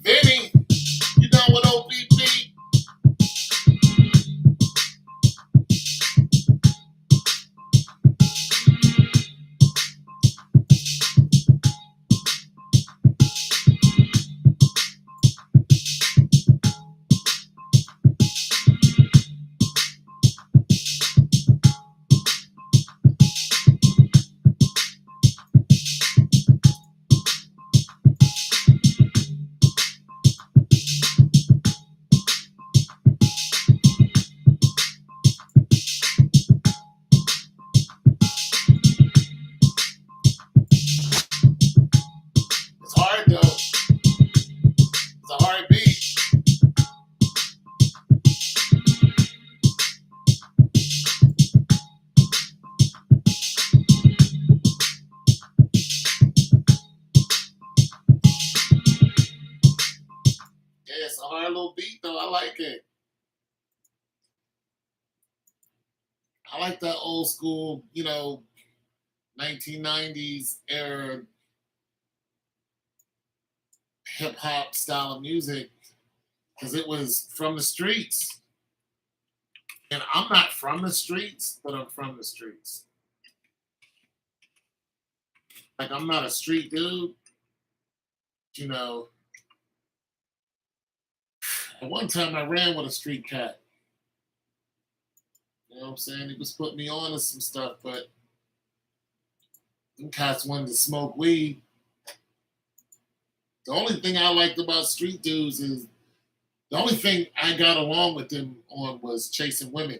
Vinny, you done with OPP? It's hard though. It's a hard beat. Yeah, it's a hard little beat though. I like it. I like that old school, 1990s era hip hop style of music because it was from the streets. And I'm not from the streets, but I'm from the streets. Like I'm not a street dude, you know. At one time I ran with a street cat. You know what I'm saying? He was putting me on to some stuff, but them cats wanted to smoke weed. The only thing I liked about street dudes is the only thing I got along with them on was chasing women.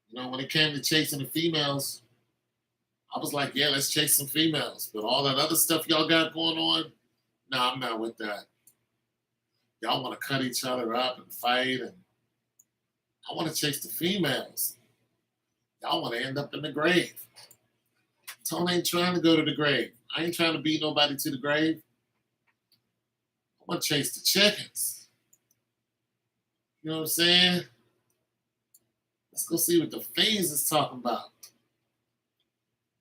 You know, when it came to chasing the females, I was like, yeah, let's chase some females. But all that other stuff y'all got going on, no, I'm not with that. Y'all want to cut each other up and fight, and I want to chase the females. Y'all want to end up in the grave. Tone ain't trying to go to the grave. I ain't trying to beat nobody to the grave. I want to chase the chickens. You know what I'm saying? Let's go see what the fiends is talking about.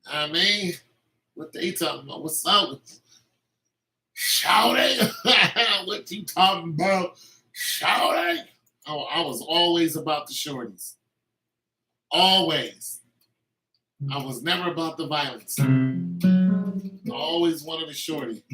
I mean, what they talking about? What's up with shouting? What you talking about? Shouting? Oh, I was always about the shorties. Always. I was never about the violence. I always wanted a shorty.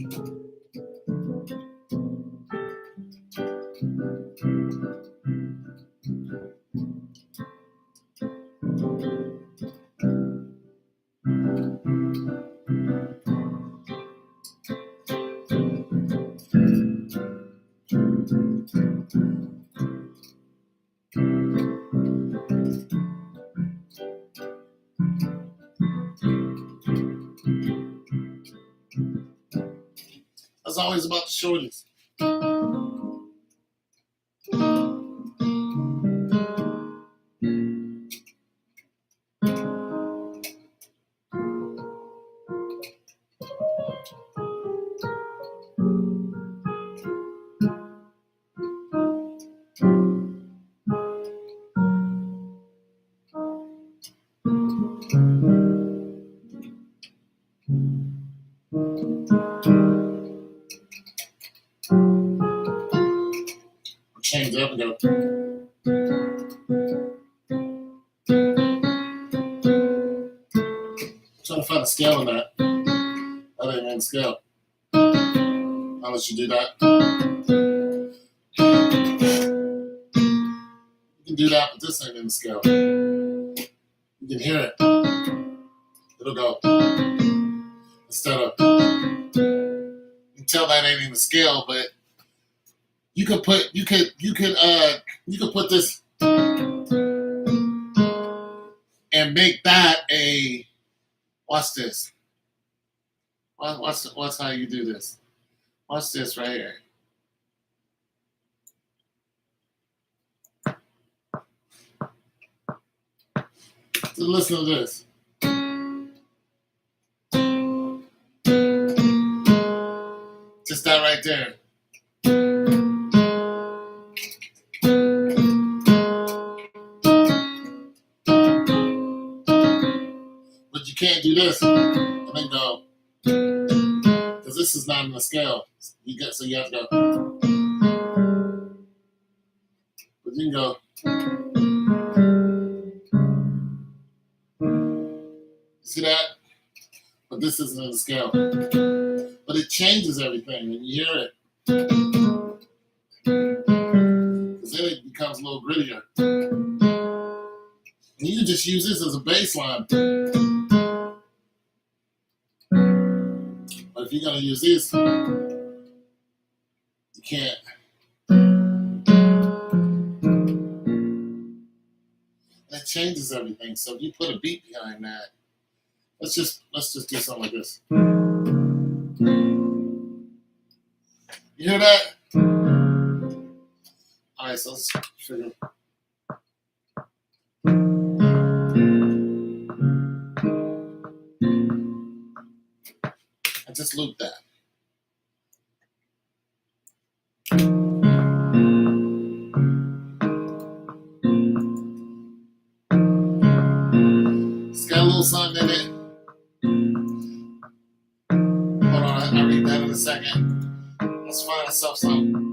I was always about the shorties. Change up and go. Trying to find a scale on that. That ain't on the scale. Unless you do that. You can do that, but this ain't in the scale. You can hear it. It'll go. Instead of, you can tell that ain't in the scale, but you could put this and make that a, watch this. Watch how you do this. Watch this right here. So listen to this. Just that right there. But you can't do this and then go, because this is not in the scale. So you have to go. But you can go. See that? But this isn't in the scale. But it changes everything when you hear it. Because then it becomes a little grittier. And you can just use this as a baseline. But if you're going to use this, you can't. That changes everything. So if you put a beat behind that, let's just do something like this. You hear that? All right, so let's figure. I just looped that. It's got a second. Let's find ourselves something.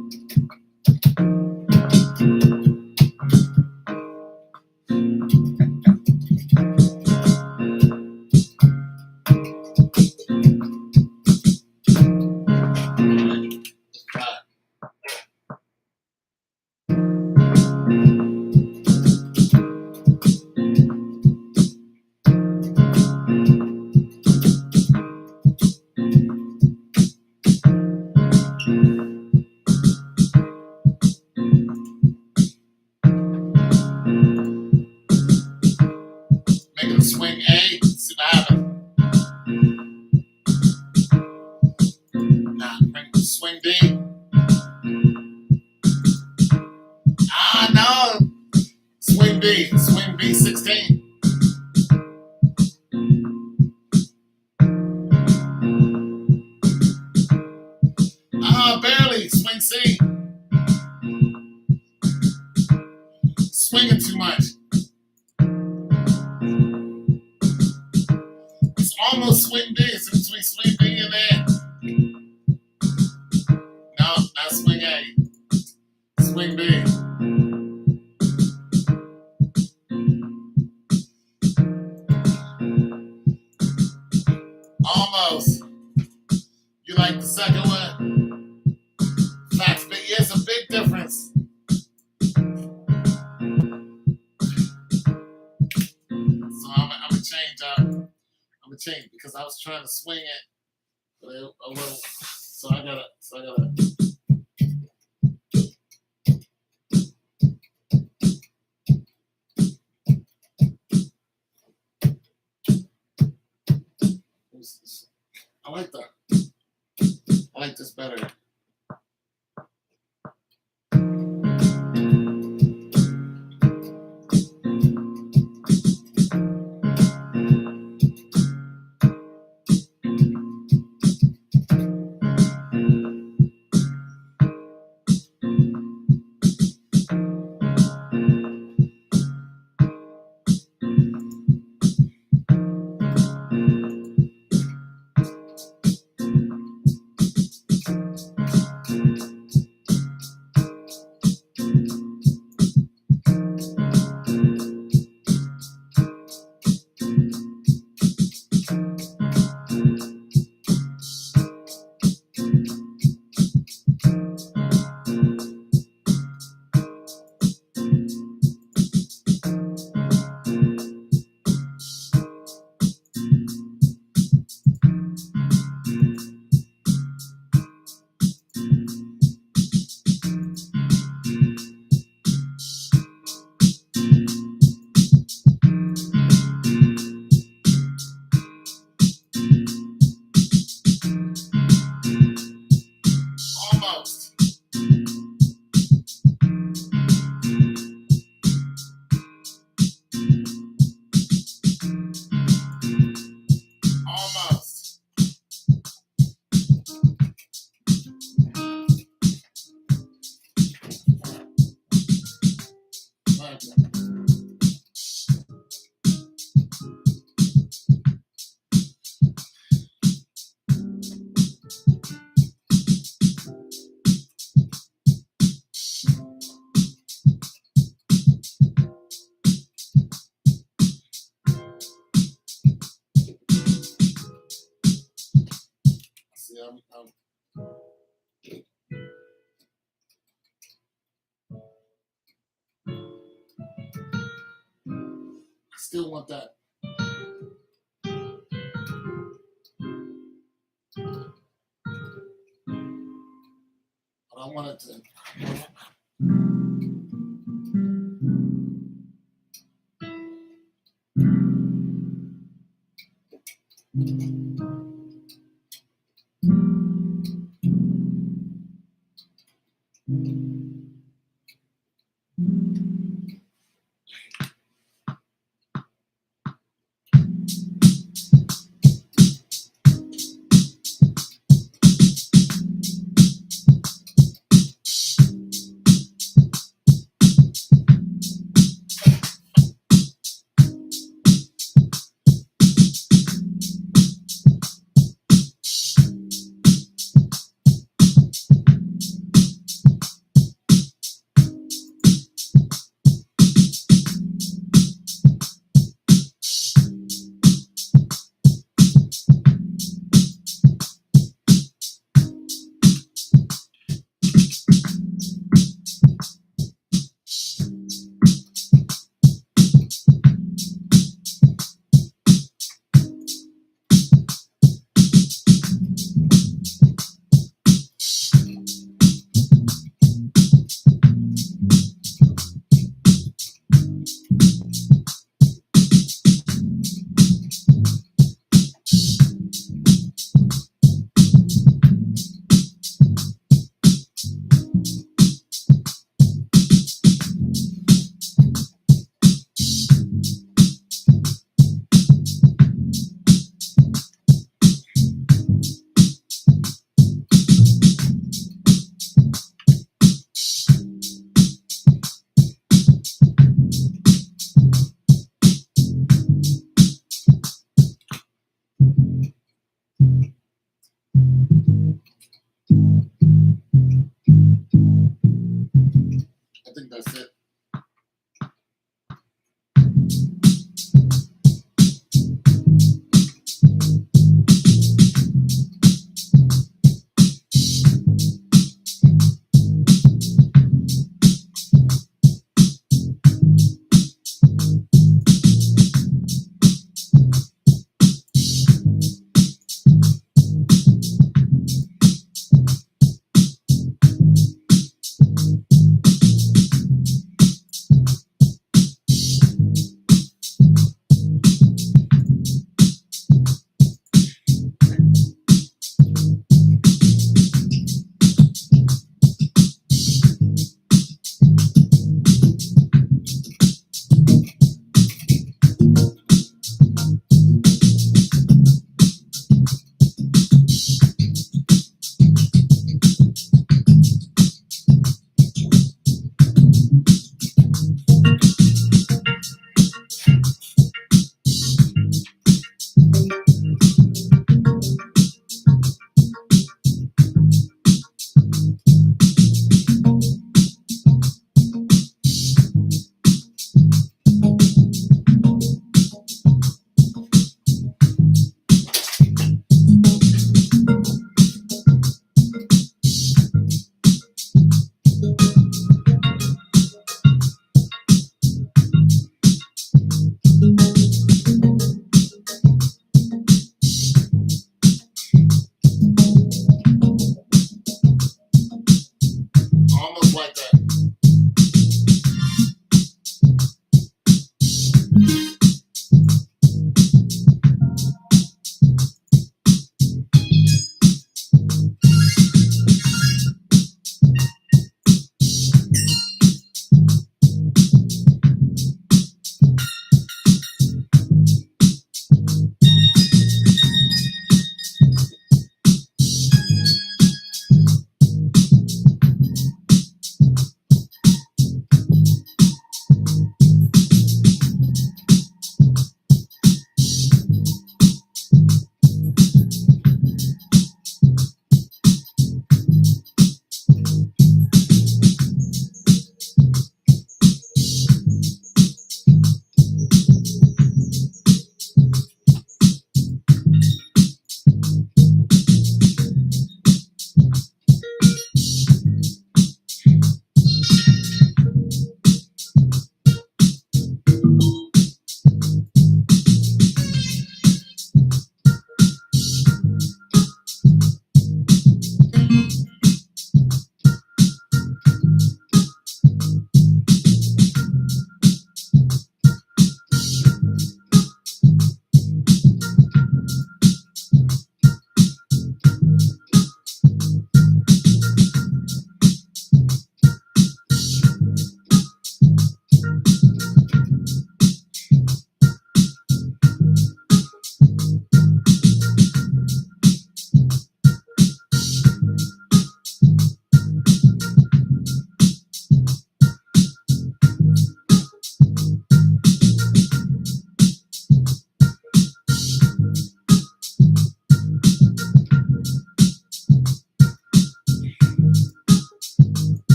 Make it a swing A. See what happens. Now, bring it to swing B. No. Swing B. Swing B 16. Barely. Swing C. Swinging too much. It's almost swing B. It's between swing B and A. No, not swing A. Swing B. Almost. You like the second one? Facts, but yeah, it's a big difference. So I'm gonna change up. I'm gonna change because I was trying to swing it, but a little. So I gotta. I like that. I like this better. Still want that. But I wanted to.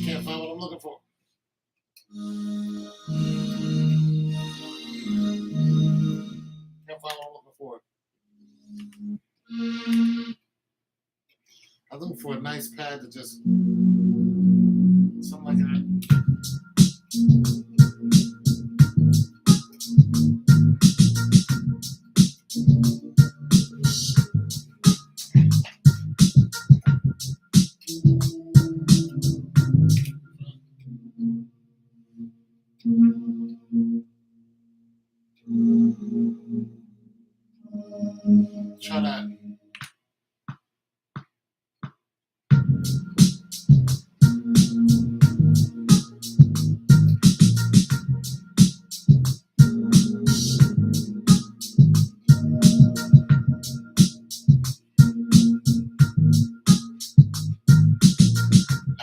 Can't find what I'm looking for. Can't find what I'm looking for. I'm looking for a nice pad to just something like that. Try that.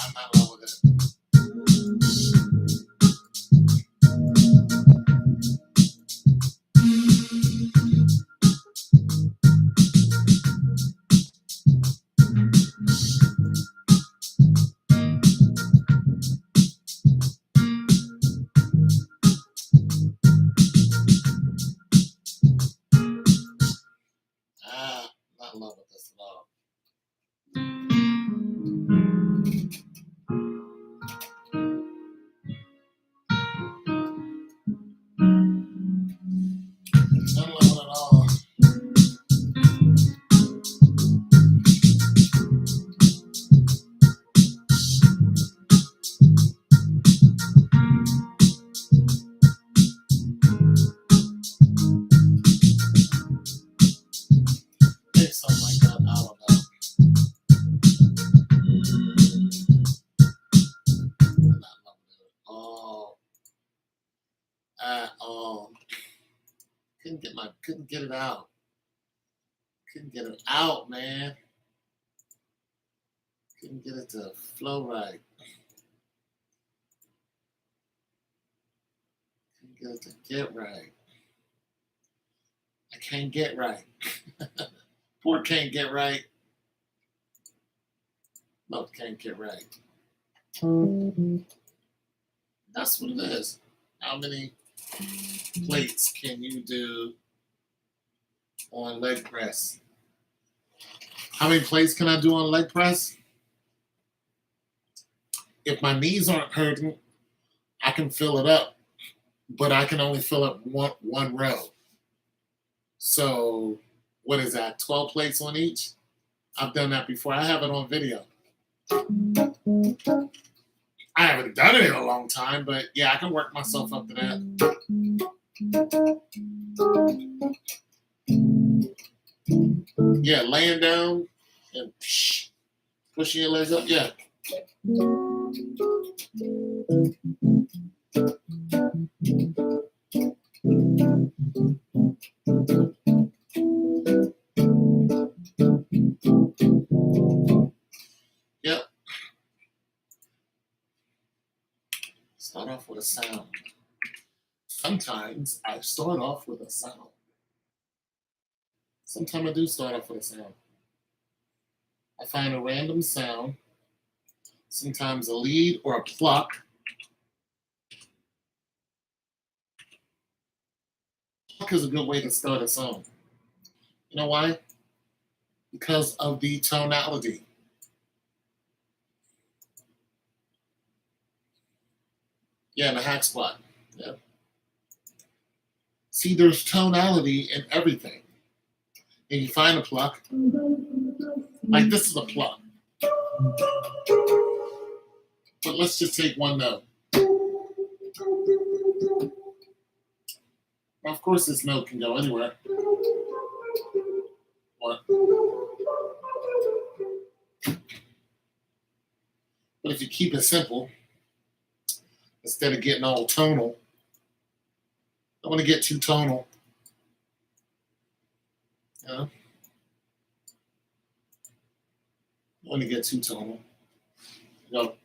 I'm not in love with it. Not in love with this at all. Not in love with it at all. Maybe something like that. I don't know. I'm not in love with it at all. At all. Couldn't get it out. Couldn't get it out, man. Couldn't get it to flow right. Couldn't get it to get right. I can't get right. Poor can't get right. No, can't get right. That's what it is. How many plates can you do on leg press? How many plates can I do on leg press? If my knees aren't hurting, I can fill it up, but I can only fill up one row. So what is that? 12 plates on each? I've done that before. I have it on video. I haven't done it in a long time, but yeah, I can work myself up to that. Yeah, laying down and pushing your legs up. Yeah. Yep. Start off with a sound. Sometimes I start off with a sound. Sometimes I do start off with a sound. I find a random sound, sometimes a lead or a pluck. Pluck is a good way to start a song. You know why? Because of the tonality. Yeah, the hack spot. Yeah. See, there's tonality in everything. And you find a pluck. Like this is a pluck. But let's just take one note. Now, of course, this note can go anywhere. But if you keep it simple, instead of getting all tonal, I don't want to get too tonal. You know? I don't want to get too tonal. You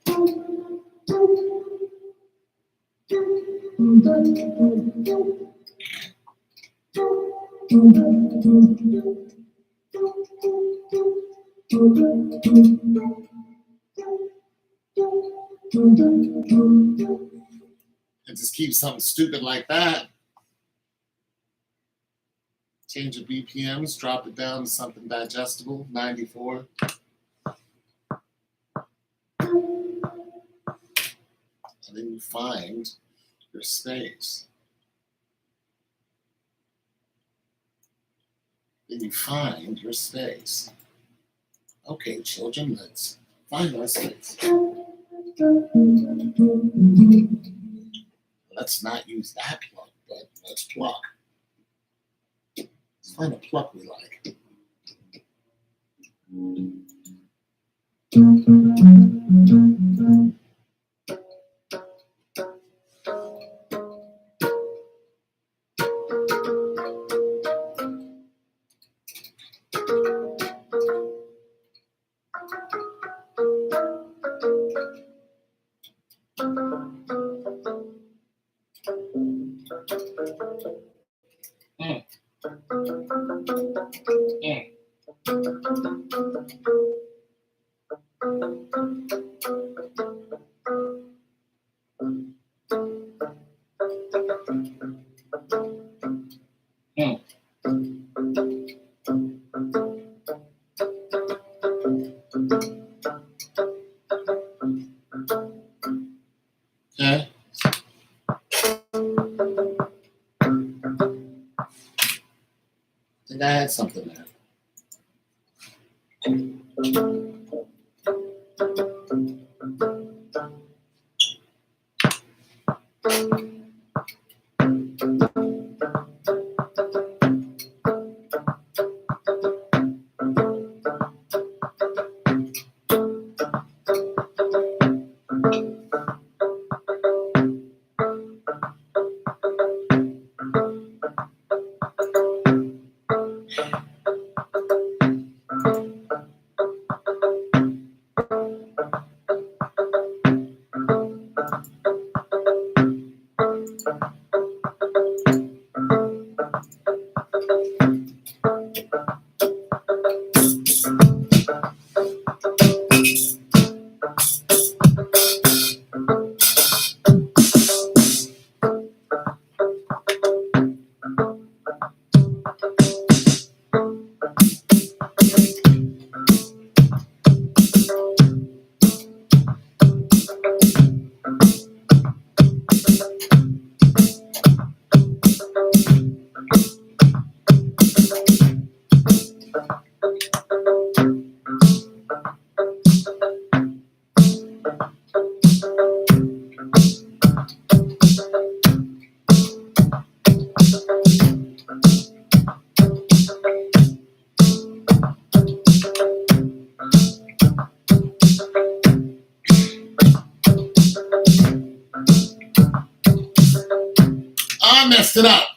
and just keep something stupid like that. Change the BPMs, drop it down to something digestible, 94. And then you find your space. Then you find your space. Okay, children, let's find our space. Let's not use that pluck, but let's pluck. Let's find a pluck we like. Okay. I think I had something there. I messed it up.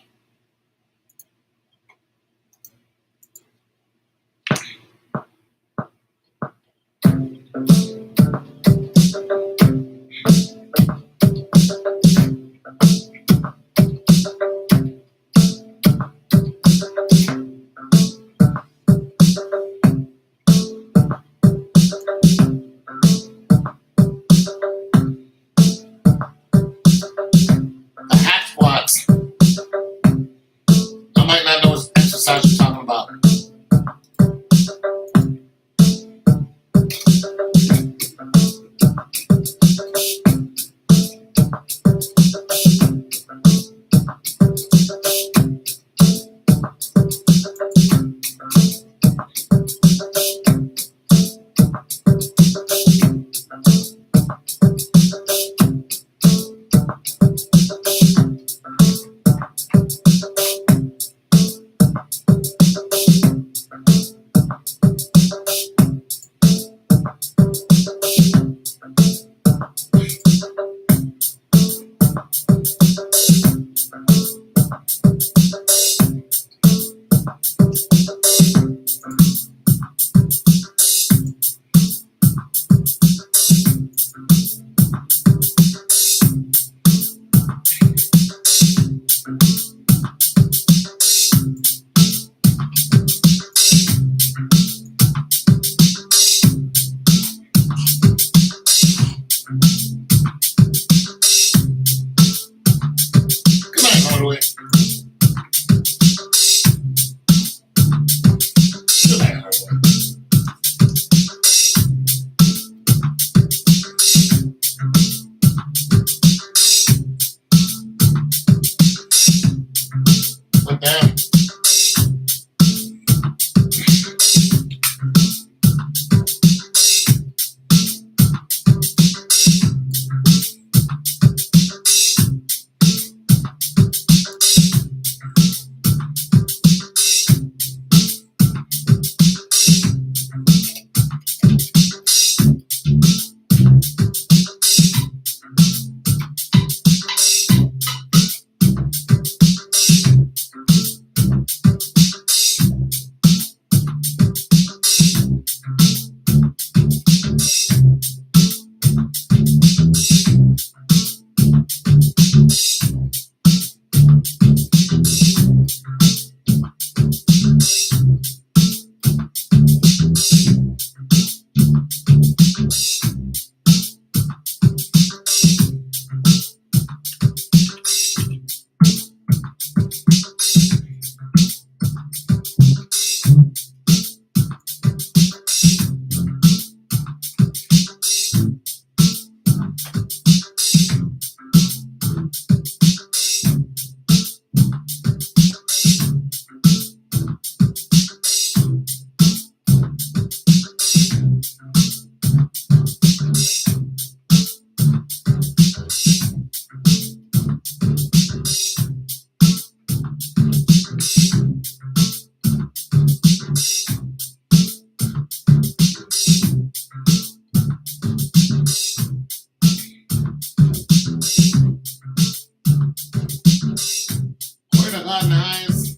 God in the highest.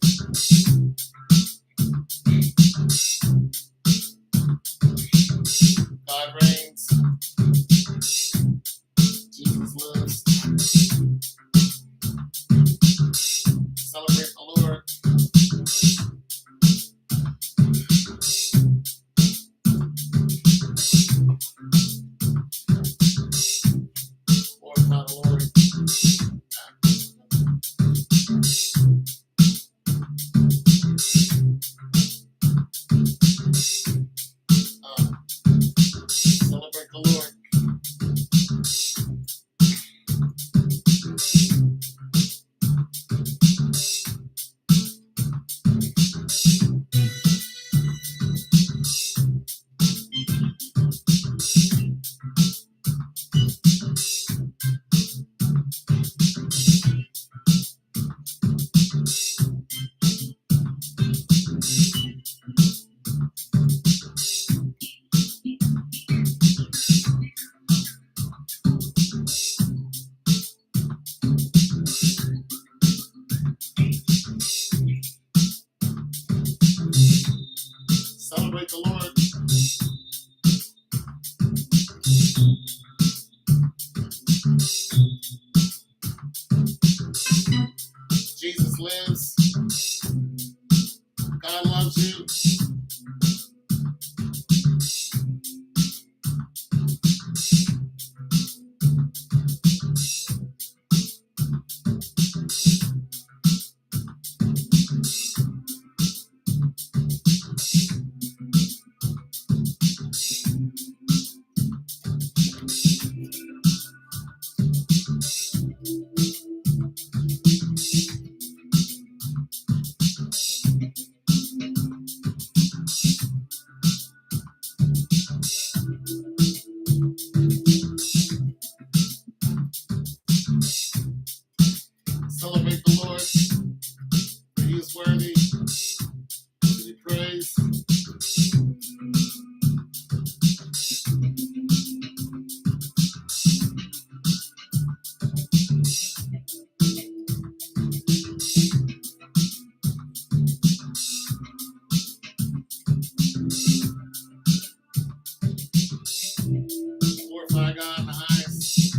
God reigns. Jesus lives. Celebrate the Lord. Glorify the Lord. Celebrate the Lord. Celebrate the Lord. Jesus lives. God loves you. Celebrate the Lord. For he is worthy to be praised. Glorify God in the highest.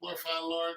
Glorify the Lord.